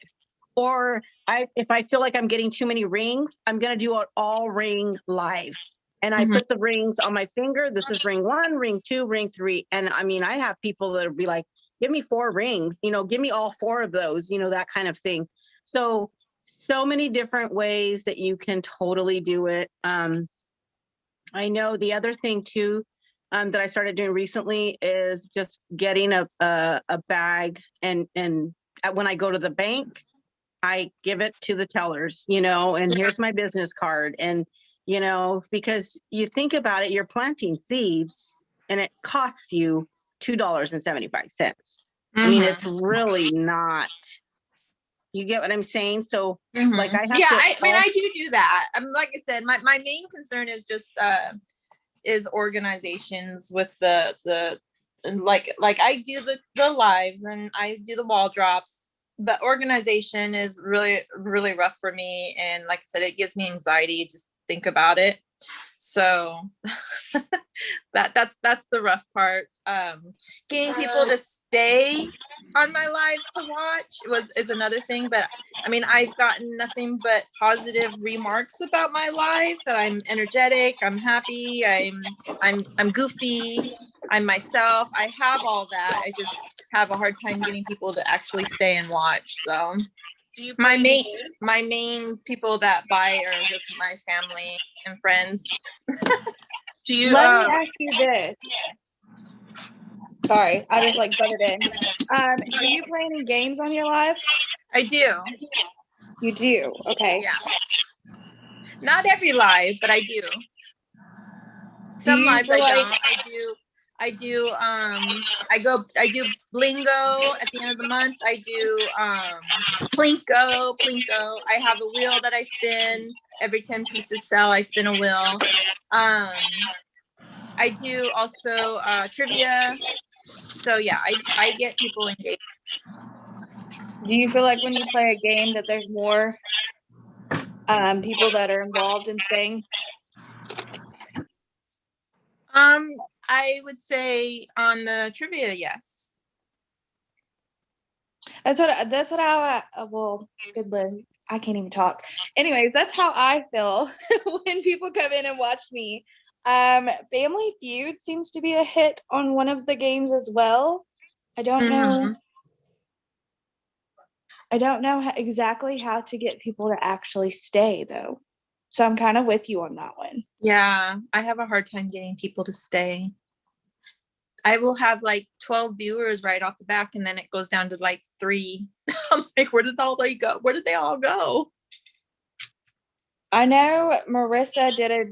Or if I feel like I'm getting too many rings, I'm going to do an all ring live. And I put the rings on my finger. This is ring 1, ring 2, ring 3. And I mean, I have people that will be like, give me 4 rings, give me all 4 of those, that kind of thing. So many different ways that you can totally do it. I know the other thing too, that I started doing recently is just getting a bag, and when I go to the bank, I give it to the tellers, and here's my business card. And, because you think about it, you're planting seeds and it costs you $2.75. I mean, it's really not, you get what I'm saying? So like I have I do that. Like I said, my main concern is just, is organizations with the like I do the lives and I do the wall drops. But organization is really, really rough for me. And like I said, it gives me anxiety to just think about it. So that's the rough part. Getting people to stay on my lives to watch is another thing. But I mean, I've gotten nothing but positive remarks about my lives, that I'm energetic, I'm happy, I'm goofy, I'm myself. I have all that. I just have a hard time getting people to actually stay and watch. So my main people that buy are just my family and friends. Do you Let me ask you this. Sorry, I just like butted in. Do you play any games on your live? I do. You do? Okay. Yeah. Not every live, but I do. Some lives I don't. I do I do Blingo at the end of the month. I do Plinko. I have a wheel that I spin. Every 10 pieces sell, I spin a wheel. I do also trivia. So yeah, I get people engaged. Do you feel like when you play a game that there's more people that are involved in things? I would say on the trivia, yes. That's what I well, good Lynn, I can't even talk. Anyways, that's how I feel when people come in and watch me. Family Feud seems to be a hit on one of the games as well. I don't know. I don't know exactly how to get people to actually stay though. So I'm kind of with you on that one. Yeah, I have a hard time getting people to stay. I will have like 12 viewers right off the back, and then it goes down to like 3. I'm like, where did all they go? Where did they all go? I know Marissa did a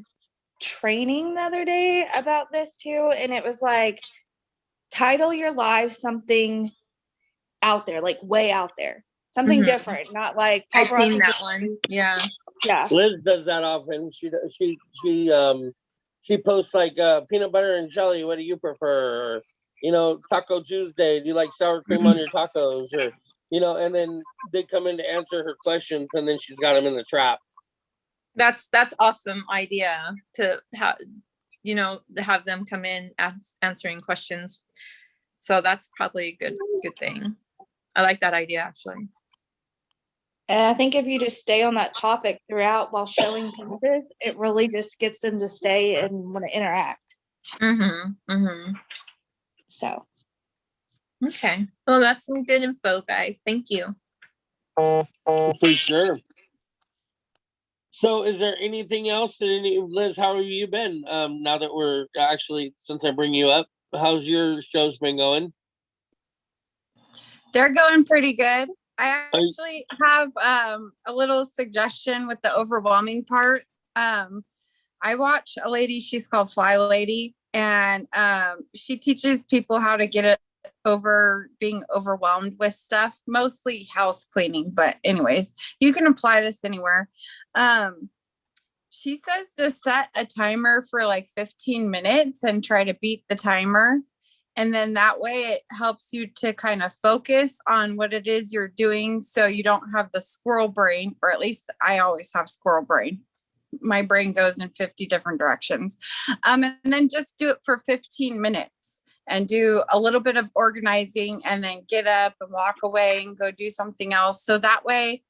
training the other day about this too, and it was like, title your live something out there, like way out there, something different, not like I've paparazzi. seen that one. Yeah. Liz does that often. She posts like peanut butter and jelly. What do you prefer? Or, you know, Taco Tuesday. Do you like sour cream on your tacos? Or, you know, and then they come in to answer her questions, and then she's got them in the trap. That's awesome idea to have, you know, to have them come in answering questions. So that's probably a good thing. I like that idea actually. And I think if you just stay on that topic throughout while showing pieces, it really just gets them to stay and want to interact. So. Okay. Well, that's some good info, guys. Thank you. For sure. So is there anything else? Liz, how have you been? Now that we're actually, since I bring you up, how's your shows been going? They're going pretty good. I actually have a little suggestion with the overwhelming part. I watch a lady, she's called Fly Lady, and she teaches people how to get it over being overwhelmed with stuff, mostly house cleaning. But anyways, you can apply this anywhere. She says to set a timer for like 15 minutes and try to beat the timer. And then that way it helps you to kind of focus on what it is you're doing. So you don't have the squirrel brain, or at least I always have squirrel brain. My brain goes in 50 different directions. And then just do it for 15 minutes and do a little bit of organizing, and then get up and walk away and go do something else. So that way,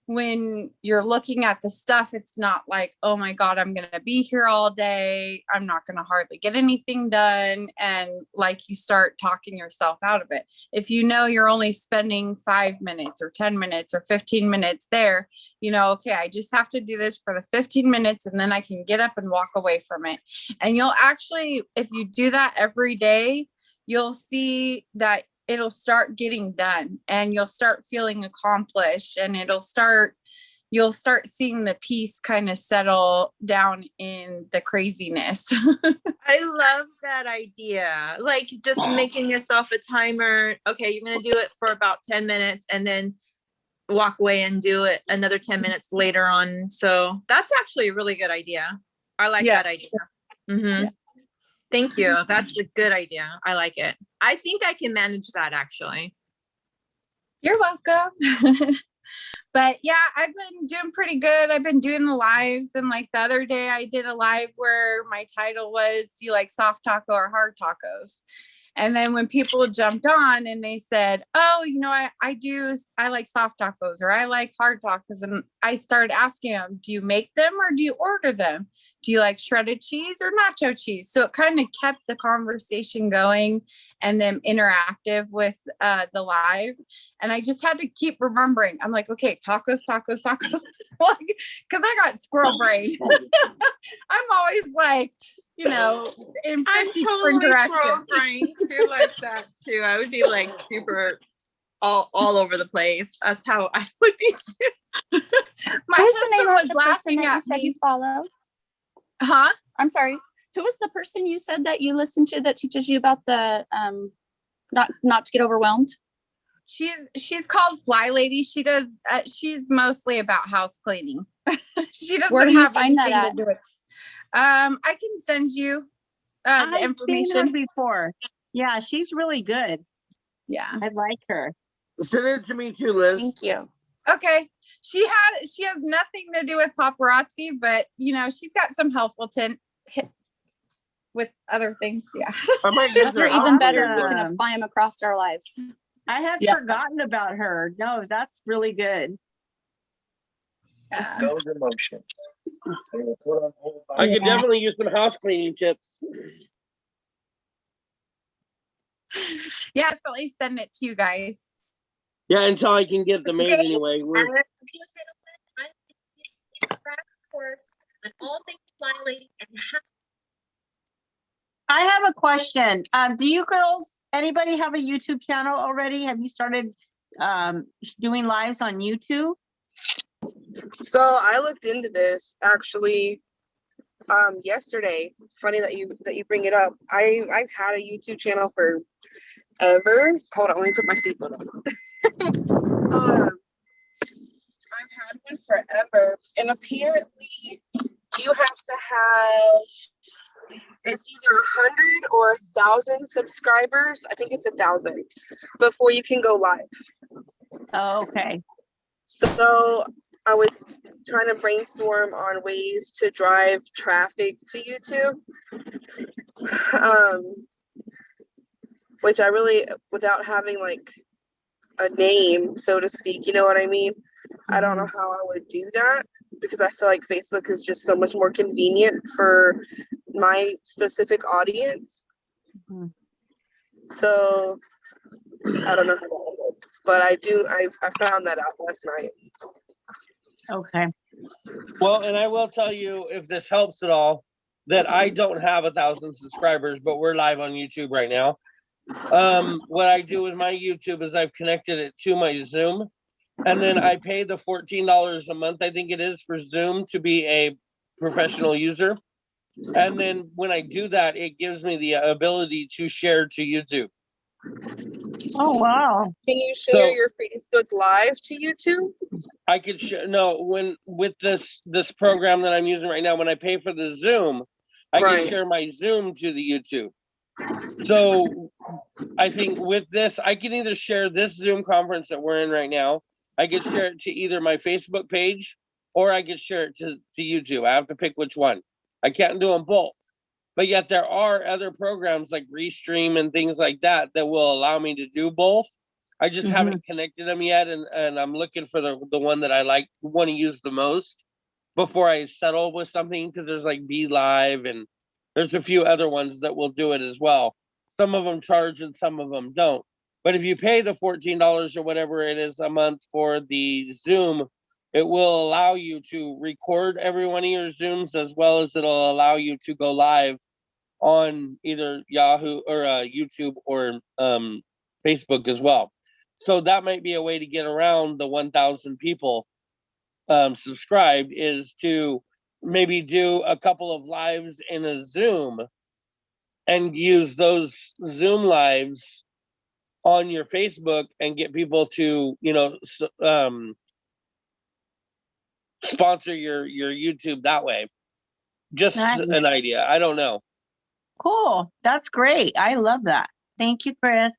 when you're looking at the stuff, it's not like, oh my God, I'm going to be here all day. I'm not going to hardly get anything done. And like you start talking yourself out of it. If you know you're only spending 5 minutes or 10 minutes or 15 minutes there, you know, okay, I just have to do this for the 15 minutes and then I can get up and walk away from it. And you'll actually, if you do that every day, you'll see that it'll start getting done and you'll start feeling accomplished, and you'll start seeing the peace kind of settle down in the craziness. I love that idea. Like just making yourself a timer. Okay, you're going to do it for about 10 minutes and then walk away and do it another 10 minutes later on. So that's actually a really good idea. I like that idea. Yeah. Thank you. That's a good idea. I like it. I think I can manage that actually. You're welcome. But yeah, I've been doing pretty good. I've been doing the lives, and like the other day I did a live where my title was, do you like soft taco or hard tacos? And then when people jumped on and they said, oh, I like soft tacos, or I like hard tacos. And I started asking them, do you make them or do you order them? Do you like shredded cheese or nacho cheese? So it kind of kept the conversation going and then interactive with the live. And I just had to keep remembering. I'm like, okay, tacos. Like, cause I got squirrel brain. I'm always like, in 50 I'm totally squirrel brain too, like that too. I would be like super all over the place. That's how I would be too. My husband was laughing at me. You follow? Huh? I'm sorry. Who was the person you said that you listen to that teaches you about the not to get overwhelmed? She's called Fly Lady. She does. She's mostly about house cleaning. She doesn't Where do you have find that anything at? to do with. I can send you the information. Seen her before. Yeah, she's really good. Yeah, I like her. Send it to me too, Liz. Thank you. Okay. She has nothing to do with paparazzi, but she's got some helpful with other things. Yeah. Those are even better if we can apply them across our lives. I had forgotten about her. No, that's really good. Those emotions. I could definitely use some house cleaning tips. Yeah, definitely send it to you guys. Yeah, until I can get the made anyway. I have a question. Do you girls, anybody have a YouTube channel already? Have you started doing lives on YouTube? So I looked into this actually yesterday. Funny that you bring it up. I've had a YouTube channel for ever. Hold on, let me put my seatbelt on. I've had one forever, and apparently you have to have, it's either 100 or 1,000 subscribers. I think it's 1,000 before you can go live. Oh, okay. So I was trying to brainstorm on ways to drive traffic to YouTube, which I really, without having like a name, so to speak, you know what I mean? I don't know how I would do that because I feel like Facebook is just so much more convenient for my specific audience. So I don't know how that would work, but I found that out last night. Okay. Well, and I will tell you, if this helps at all, that I don't have 1,000 subscribers, but we're live on YouTube right now. What I do with my YouTube is I've connected it to my Zoom, and then I pay the $14 a month, I think it is, for Zoom to be a professional user. And then when I do that, it gives me the ability to share to YouTube. Oh, wow. Can you share your Facebook Live to YouTube? I could share, with this program that I'm using right now, when I pay for the Zoom, I can share my Zoom to the YouTube. So I think with this, I can either share this Zoom conference that we're in right now. I could share it to either my Facebook page or I could share it to YouTube. I have to pick which one. I can't do them both. But yet there are other programs like Restream and things like that that will allow me to do both. I just haven't connected them yet, and I'm looking for the one that I want to use the most before I settle with something, because there's like Be Live and there's a few other ones that will do it as well. Some of them charge and some of them don't. But if you pay the $14 or whatever it is a month for the Zoom, it will allow you to record every one of your Zooms, as well as it'll allow you to go live on either Yahoo or YouTube or Facebook as well. So that might be a way to get around the 1,000 people subscribed, is to maybe do a couple of lives in a Zoom and use those Zoom lives on your Facebook and get people to, sponsor your YouTube that way. Just an idea. I don't know. Cool. That's great. I love that. Thank you, Chris.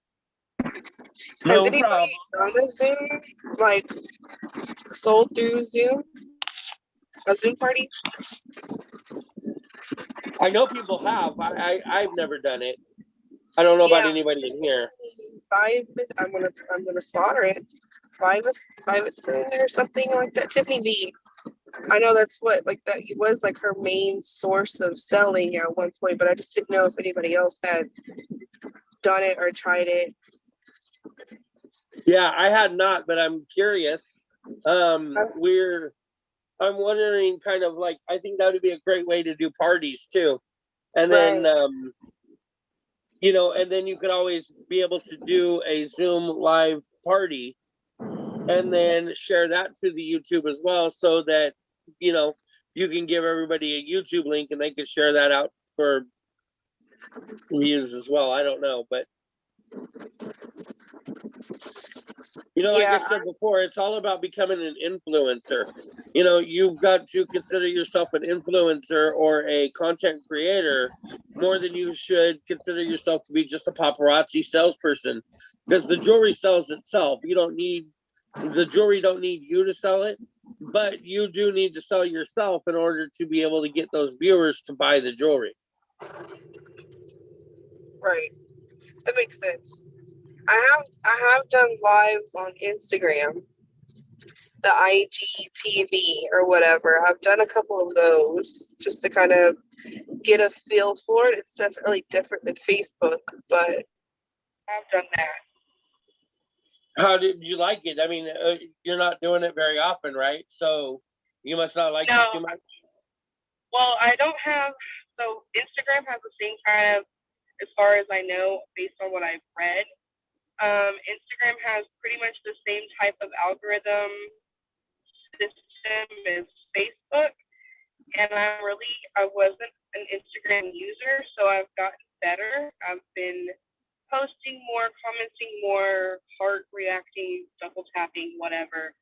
Has No anybody problem. done a Zoom, like sold through Zoom? A Zoom party? I know people have. I've never done it. I don't know about Yeah. anybody in here. I'm gonna slaughter it. Five it in there or something like that. Tiffany V. I know that's what like that was like her main source of selling at one point, but I just didn't know if anybody else had done it or tried it. Yeah, I had not, but I'm curious. I'm wondering kind of like, I think that would be a great way to do parties too. And then, you know, and then you could always be able to do a Zoom live party and then share that to the YouTube as well, so that, you know, you can give everybody a YouTube link and they can share that out for views as well. I don't know, but you know, like I said before, it's all about becoming an influencer. You know, you've got to consider yourself an influencer or a content creator more than you should consider yourself to be just a paparazzi salesperson, because the jewelry sells itself. The jewelry don't need you to sell it, but you do need to sell yourself in order to be able to get those viewers to buy the jewelry. Right. That makes sense. I have done lives on Instagram, the IGTV or whatever. I've done a couple of those just to kind of get a feel for it. It's definitely different than Facebook, but I've done that. How did you like it? I mean, you're not doing it very often, right? So you must not like it too much. Well, I don't have, so Instagram has the same kind of, as far as I know, based on what I've read, Instagram has pretty much the same type of algorithm system as Facebook. And I wasn't an Instagram user, so I've gotten better. I've been posting more, commenting more, heart reacting, double tapping, whatever.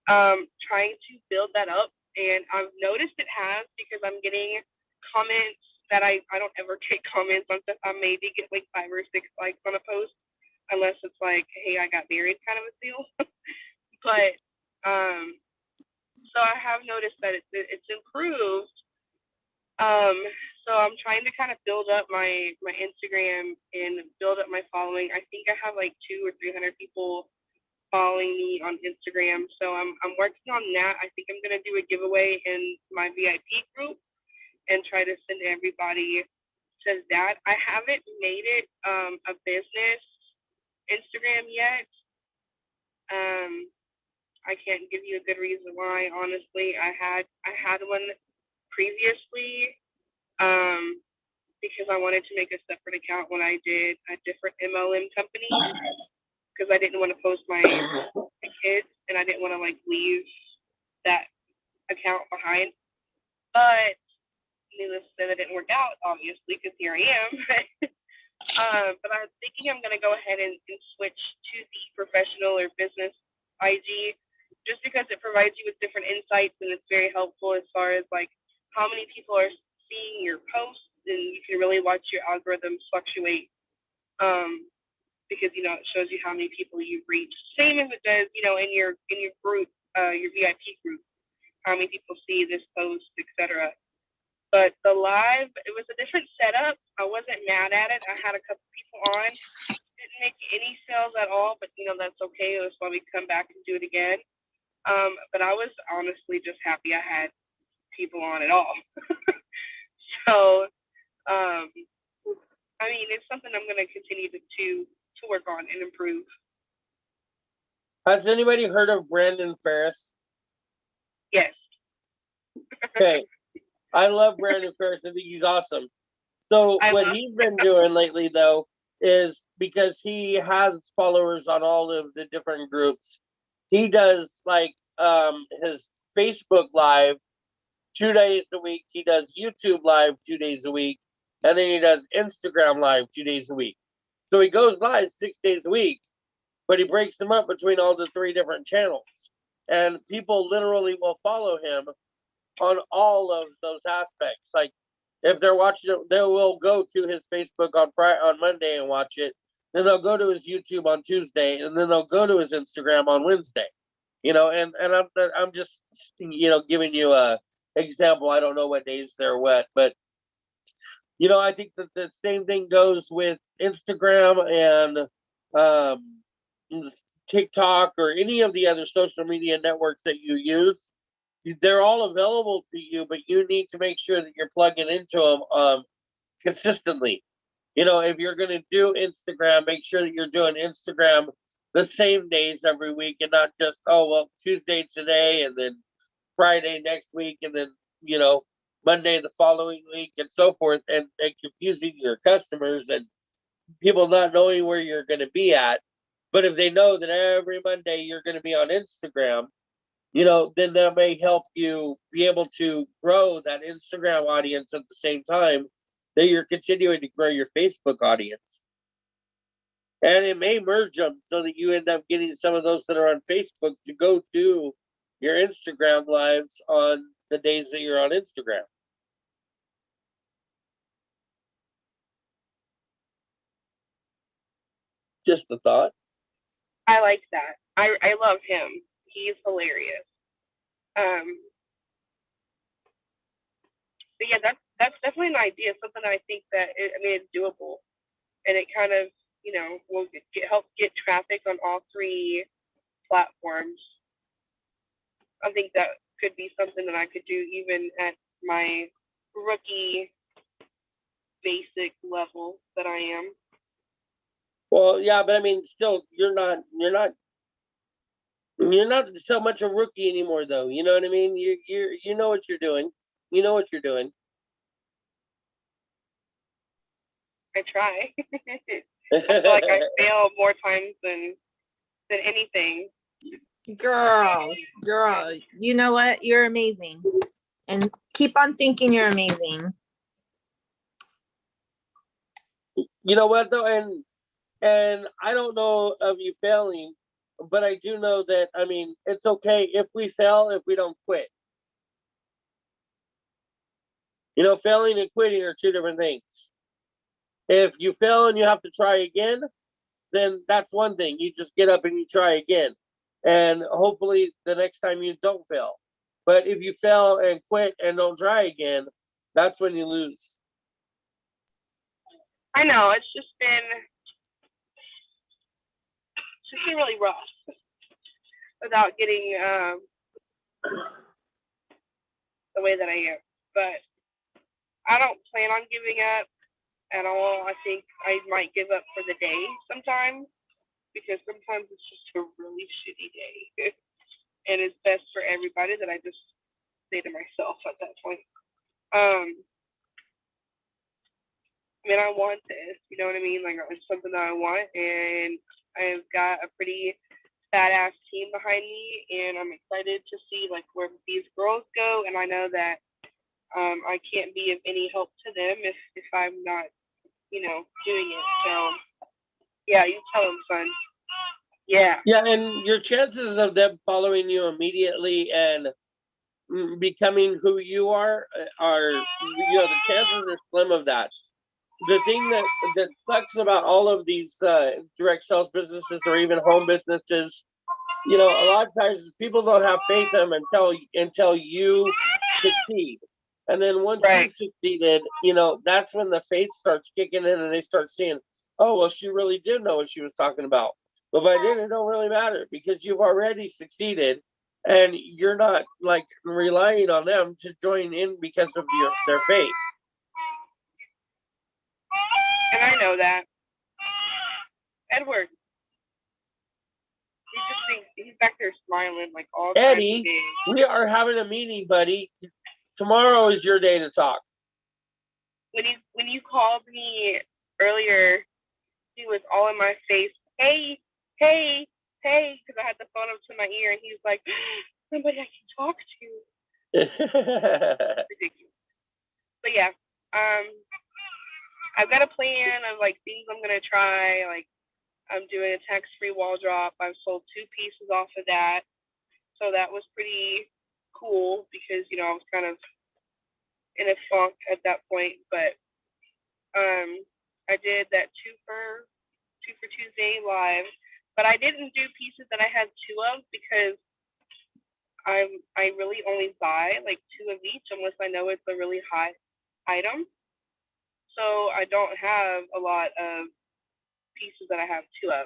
Trying to build that up. And I've noticed it has, because I'm getting comments that I don't ever get comments on stuff. I maybe get like 5 or 6 likes on a post, unless it's like, hey, I got married kind of a deal. But so I have noticed that it's improved. So I'm trying to kind of build up my Instagram and build up my following. I think I have like 200 or 300 people following me on Instagram. So I'm working on that. I think I'm gonna do a giveaway in my VIP group and try to send everybody to that. I haven't made it a business Instagram yet. I can't give you a good reason why, honestly. I had one previously, because I wanted to make a separate account when I did a different MLM company, because I didn't want to post my kids and I didn't want to like leave that account behind. But needless to say, that didn't work out, obviously, because here I am. But I'm thinking I'm going to go ahead and switch to the professional or business IG, just because it provides you with different insights and it's very helpful as far as like how many people are seeing your posts, and you can really watch your algorithms fluctuate, because you know it shows you how many people you've reached, same as it does, you know, in your group, your VIP group, how many people see this post, etc. But the live, it was a different setup. I wasn't mad at it. I had a couple people on, didn't make any sales at all, but you know that's okay. That's why we come back and do it again. But I was honestly just happy I had people on at all. So, I mean, it's something I'm going to continue to work on and improve. Has anybody heard of Brandon Ferris? Yes. Okay. I love Brandon Ferris. I think he's awesome. So what he's been doing lately, though, is because he has followers on all of the different groups, he does like his Facebook Live 2 days a week. He does YouTube Live 2 days a week. And then he does Instagram Live 2 days a week. So he goes live 6 days a week, but he breaks them up between all the 3 different channels. And people literally will follow him on all of those aspects. Like if they're watching it, they will go to his Facebook on Monday and watch it. then they'll go to his YouTube on Tuesday, and then they'll go to his Instagram on Wednesday. And I'm just giving you a example. I don't know what days they're what, but I think that the same thing goes with Instagram and TikTok or any of the other social media networks that you use. They're all available to you, but you need to make sure that you're plugging into them consistently. If you're going to do Instagram, make sure that you're doing Instagram the same days every week and not just, Tuesday today and then Friday next week and then, Monday the following week and so forth, and confusing your customers and people not knowing where you're going to be at. But if they know that every Monday you're going to be on Instagram, then that may help you be able to grow that Instagram audience at the same time that you're continuing to grow your Facebook audience. And it may merge them so that you end up getting some of those that are on Facebook to go to your Instagram lives on the days that you're on Instagram. Just a thought. I like that. I love him. He's hilarious. But yeah, that's definitely an idea, something I think that it's doable, and it kind of will help get traffic on all three platforms. I think that could be something that I could do even at my rookie basic level that I am. Well, yeah, but I mean, still, you're not so much a rookie anymore, though. You know what I mean? You know what you're doing. You know what you're doing. I try. I feel like I fail more times than anything. Girl, you know what? You're amazing. And keep on thinking you're amazing. You know what, though? And I don't know of you failing, but I do know that, it's okay if we fail, if we don't quit. Failing and quitting are two different things. If you fail and you have to try again, then that's one thing. You just get up and you try again. And hopefully the next time you don't fail. But if you fail and quit and don't try again, that's when you lose. I know, it's just been really rough without getting the way that I am. But I don't plan on giving up at all. I think I might give up for the day sometimes, because sometimes it's just a really shitty day. And it's best for everybody that I just say to myself at that point. I want this, you know what I mean? Like, it's something that I want, and I've got a pretty badass team behind me, and I'm excited to see like where these girls go. And I know that I can't be of any help to them if I'm not, doing it. So yeah, you tell them, son. Yeah. Yeah, and your chances of them following you immediately and becoming who you are the chances are slim of that. The thing that sucks about all of these direct sales businesses or even home businesses, a lot of times people don't have faith in them until you succeed. And then once you succeeded, that's when the faith starts kicking in and they start seeing, oh, well, she really did know what she was talking about. But by then, it don't really matter because you've already succeeded and you're not like relying on them to join in because of their faith. And I know that. Edward. He's back there smiling like all Eddie, we are having a meeting, buddy. Tomorrow is your day to talk. When you called me earlier, he was all in my face. Hey, because I had the phone up to my ear, and he was like, somebody I can talk to. Ridiculous. But yeah, I've got a plan of like things I'm gonna try. Like, I'm doing a tax-free wall drop. I've sold 2 pieces off of that, so that was pretty cool because I was kind of in a funk at that point. But I did that 2 for Two for Tuesday live, but I didn't do pieces that I had two of because I really only buy like two of each unless I know it's a really high item. So I don't have a lot of pieces that I have two of.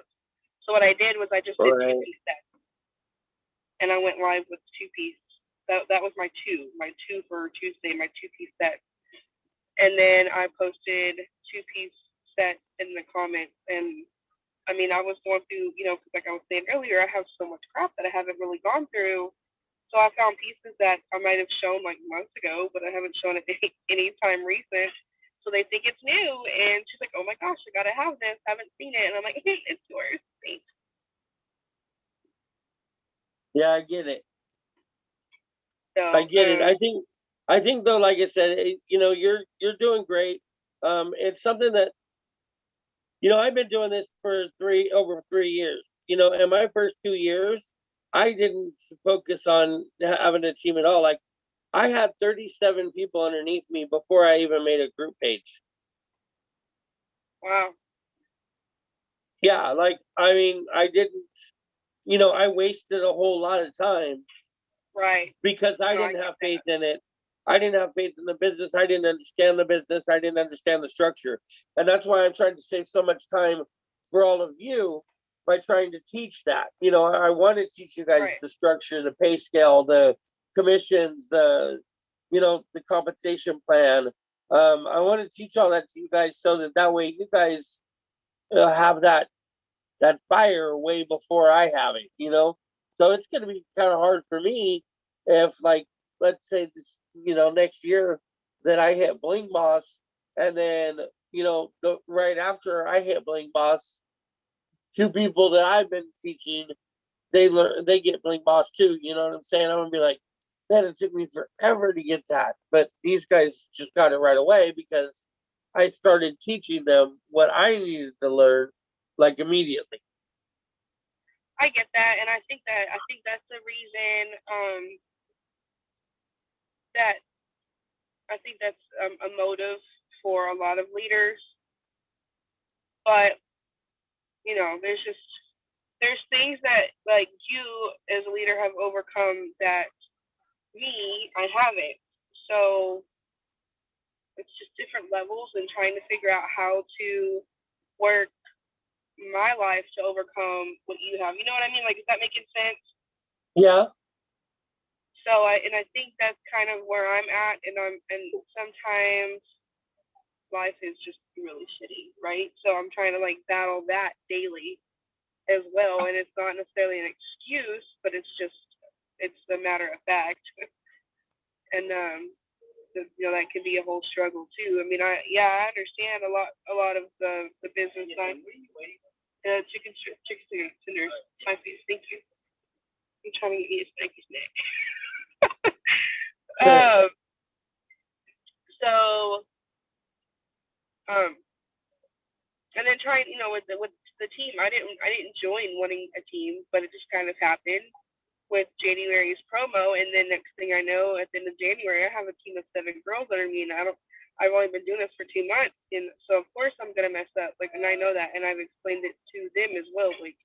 So what I did was I just did 2-piece sets, and I went live with 2-piece. That was my two for Tuesday, my 2-piece set. And then I posted 2-piece sets in the comments, and I mean, I was going through, you know, because like I was saying earlier, I have so much crap that I haven't really gone through. So I found pieces that I might have shown like months ago, but I haven't shown it any time recent. So they think it's new, and she's like, "Oh my gosh, I gotta have this. I haven't seen it." And I'm like, "Hey, it's yours. Thanks." Yeah, I get it. So, I get it. I think though, like I said, you know, you're doing great. It's something that, you know, I've been doing this for over 3 years. You know, in my first 2 years, I didn't focus on having a team at all. Like, I had 37 people underneath me before I even made a group page. Wow. Yeah, like, I mean, I didn't, you know, I wasted a whole lot of time. Right. Because I didn't have faith in it. I didn't have faith in the business. I didn't understand the business. I didn't understand the structure. And that's why I'm trying to save so much time for all of you by trying to teach that. You know, I want to teach you guys the structure, the pay scale, the commissions, the, you know, the compensation plan. I want to teach all that to you guys so that way you guys have that fire way before I have it, you know? So it's going to be kind of hard for me if, like, let's say this, you know, next year that I hit Bling Boss, and then, you know, right after I hit Bling Boss, 2 people that I've been teaching, they get Bling Boss too. You know what I'm saying? I'm gonna be like, man, it took me forever to get that, but these guys just got it right away because I started teaching them what I needed to learn, like, immediately. I get that, and I think that's the reason that I think that's a motive for a lot of leaders. But you know, there's things that like you as a leader have overcome that I haven't. So it's just different levels and trying to figure out how to work my life to overcome what you have. You know what I mean? Like, is that making sense? Yeah. So I think that's kind of where I'm at, and sometimes life is just really shitty, right? So I'm trying to like battle that daily as well, and it's not necessarily an excuse, but it's a matter of fact. And you know, that can be a whole struggle too. I mean, I understand a lot of the business side. Chicken tenders, my face. Thank you. I'm trying to get you a snacky snack. And then trying, you know, with the team, I didn't join wanting a team, but it just kind of happened with January's promo, and then next thing I know, at the end of January, I have a team of 7 girls under me, and I've only been doing this for 2 months, and so of course I'm gonna mess up, like, and I know that, and I've explained it to them as well, like,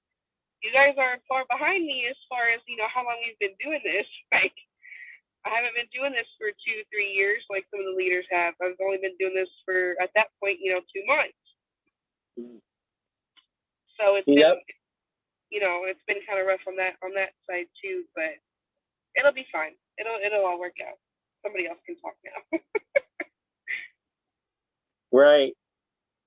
you guys are far behind me as far as, you know, how long you've been doing this. Like, I haven't been doing this for 2-3 years like some of the leaders have. I've only been doing this for, at that point, you know, 2 months. So it's been, you know, it's been kind of rough on that side too, but it'll be fine. It'll all work out. Somebody else can talk now. Right.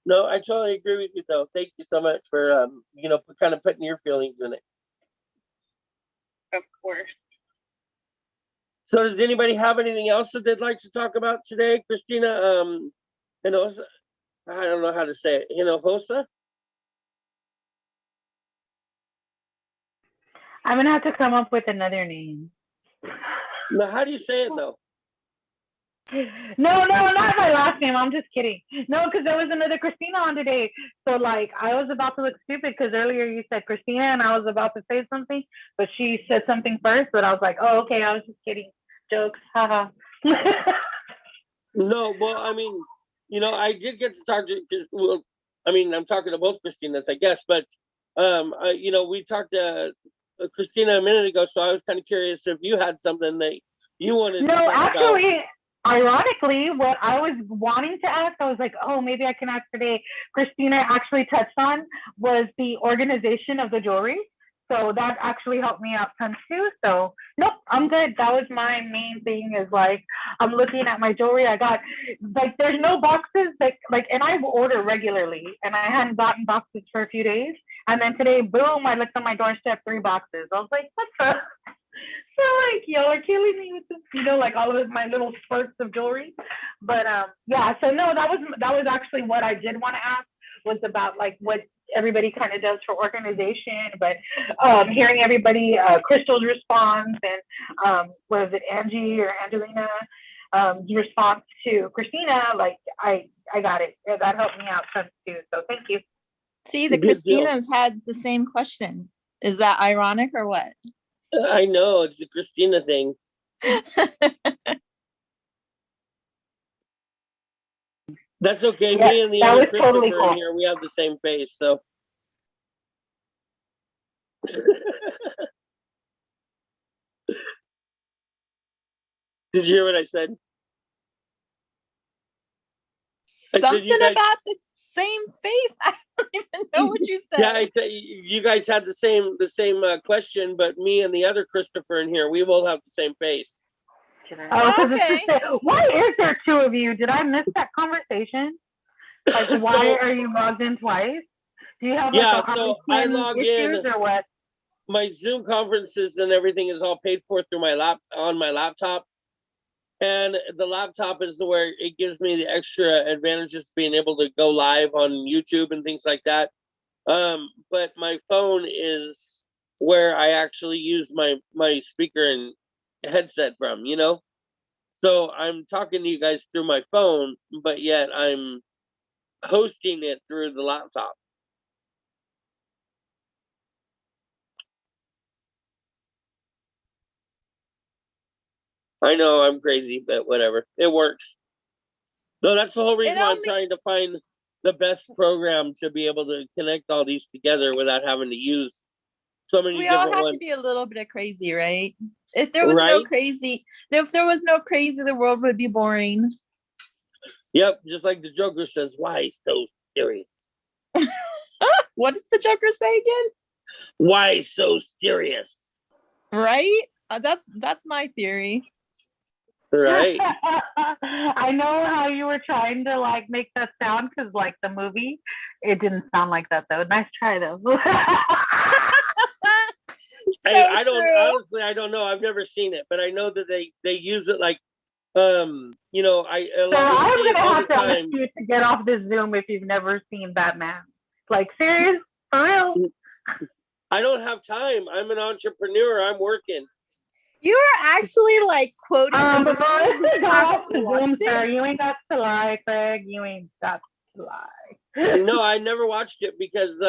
No, I totally agree with you though. Thank you so much for you know, kind of putting your feelings in it. Of course. So does anybody have anything else that they'd like to talk about today? Christina, Hinojosa? I don't know how to say it. Hinojosa? I'm gonna have to come up with another name. No, how do you say it though? No, not my last name. I'm just kidding. No, because there was another Christina on today. So like I was about to look stupid because earlier you said Christina and I was about to say something, but she said something first, but I was like, oh, okay, I was just kidding. Jokes, haha. No, well, I mean, you know, I did get to talk to, well, I mean, I'm talking to both Christinas, I guess, but you know, we talked to Christina a minute ago, so I was kind of curious if you had something that you wanted to talk actually, about. Ironically, what I was wanting to ask, I was like, oh, maybe I can ask today. Christina actually touched on was the organization of the jewelry. So that actually helped me out tons too. So nope, I'm good. That was my main thing, is like, I'm looking at my jewelry. I got like, there's no boxes that like, and I order regularly, and I hadn't gotten boxes for a few days. And then today, boom, I looked on my doorstep, 3 boxes. I was like, what the? So like, y'all are killing me with this, you know, like all of my little spurts of jewelry. But yeah, so no, that was actually what I did want to ask, was about like what everybody kind of does for organization. But hearing everybody, Crystal's response, and was it Angie or Angelina response to Christina, like I got it. That helped me out tons too. So thank you. See, the Christinas had the same question. Is that ironic or what? I know, it's a Christina thing. That's okay. Yeah, Me and the that other was Christopher totally cool. in here, we have the same face, so. Did you hear what I said? Something about the same face. I don't even know what you said. Yeah, I said you guys had the same question, but me and the other Christopher in here, we both have the same face. Oh, okay. Why is there 2 of you? Did I miss that conversation? Like, why are you logged in twice? Do you have like a so I log issues in, or what? My Zoom conferences and everything is all paid for through my laptop. And the laptop is where it gives me the extra advantages, being able to go live on YouTube and things like that. But my phone is where I actually use my speaker and headset from, you know? So I'm talking to you guys through my phone, but yet I'm hosting it through the laptop. I know I'm crazy, but whatever. It works. No, that's the whole reason why I'm trying to find the best program to be able to connect all these together without having to use so many we different all have ones. to be a little bit of crazy, right? If there was no crazy, the world would be boring. Yep, just like the Joker says, why so serious? What does the Joker say again? Why so serious? Right? That's my theory. Right. I know how you were trying to like make that sound, because like the movie, it didn't sound like that though. Nice try though. I don't know. I've never seen it, but I know that they use it like you know, so I'm gonna have to ask you to get off this Zoom if you've never seen Batman. Like, serious? For real? I don't have time. I'm an entrepreneur. I'm working. You are actually like quoting the Zoom, sir. You ain't got to lie, Craig. You ain't got to lie. No, I never watched it because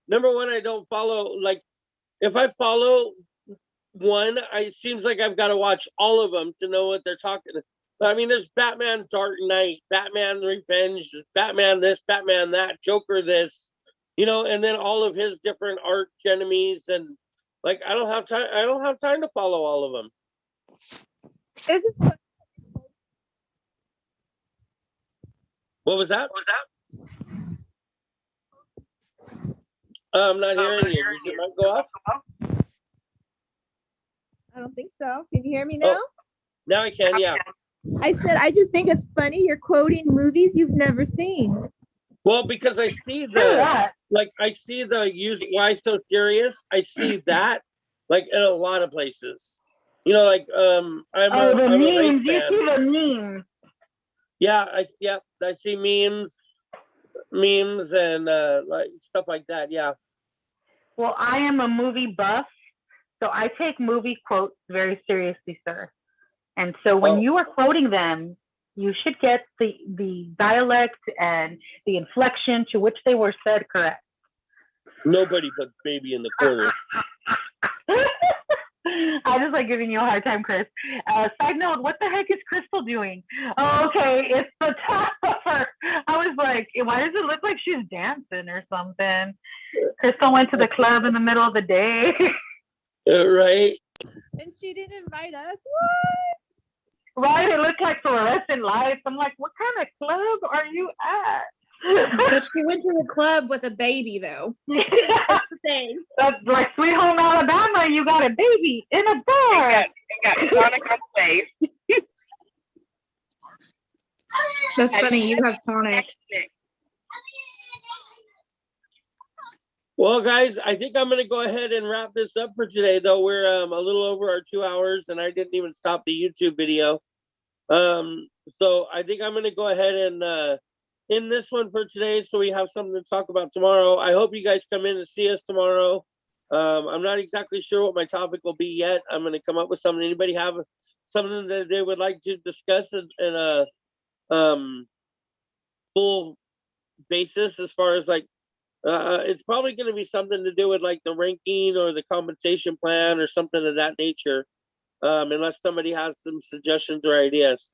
number one, I don't follow, like, if I follow one, it seems like I've got to watch all of them to know what they're talking about. I mean, there's Batman Dark Knight, Batman Revenge, Batman this, Batman that, Joker this, you know, and then all of his different arch enemies, and like I don't have time to follow all of them. What was that? I'm not hearing you. Did your mic go off? I don't think so. Can you hear me now? Oh, now I can, yeah. I said, I just think it's funny you're quoting movies you've never seen. Well, because I see the use why so serious. I see that like in a lot of places. You know, like I'm a memes. You see the memes. Yeah, I see memes and like stuff like that. Yeah. Well, I am a movie buff, so I take movie quotes very seriously, sir. And so when you are quoting them, you should get the dialect and the inflection to which they were said correct. Nobody puts baby in the corner. I just like giving you a hard time, Chris. Side note, what the heck is Crystal doing? Oh, okay, it's the top of her. I was like, why does it look like she's dancing or something? Crystal went to the club in the middle of the day. Right. And she didn't invite us. What? Right? It looked like fluorescent lights. I'm like, what kind of club are you at? But she went to the club with a baby, though. That's the thing. That's like Sweet Home Alabama. You got a baby in a bar. Got Sonic on stage. That's funny. You have Sonic. Well, guys, I think I'm going to go ahead and wrap this up for today, though. We're a little over our 2 hours, and I didn't even stop the YouTube video. So I think I'm going to go ahead and end this one for today, so we have something to talk about tomorrow. I hope you guys come in and see us tomorrow. I'm not exactly sure what my topic will be yet. I'm going to come up with something. Anybody have something that they would like to discuss in a full basis, as far as like, it's probably going to be something to do with like the ranking or the compensation plan or something of that nature, unless somebody has some suggestions or ideas.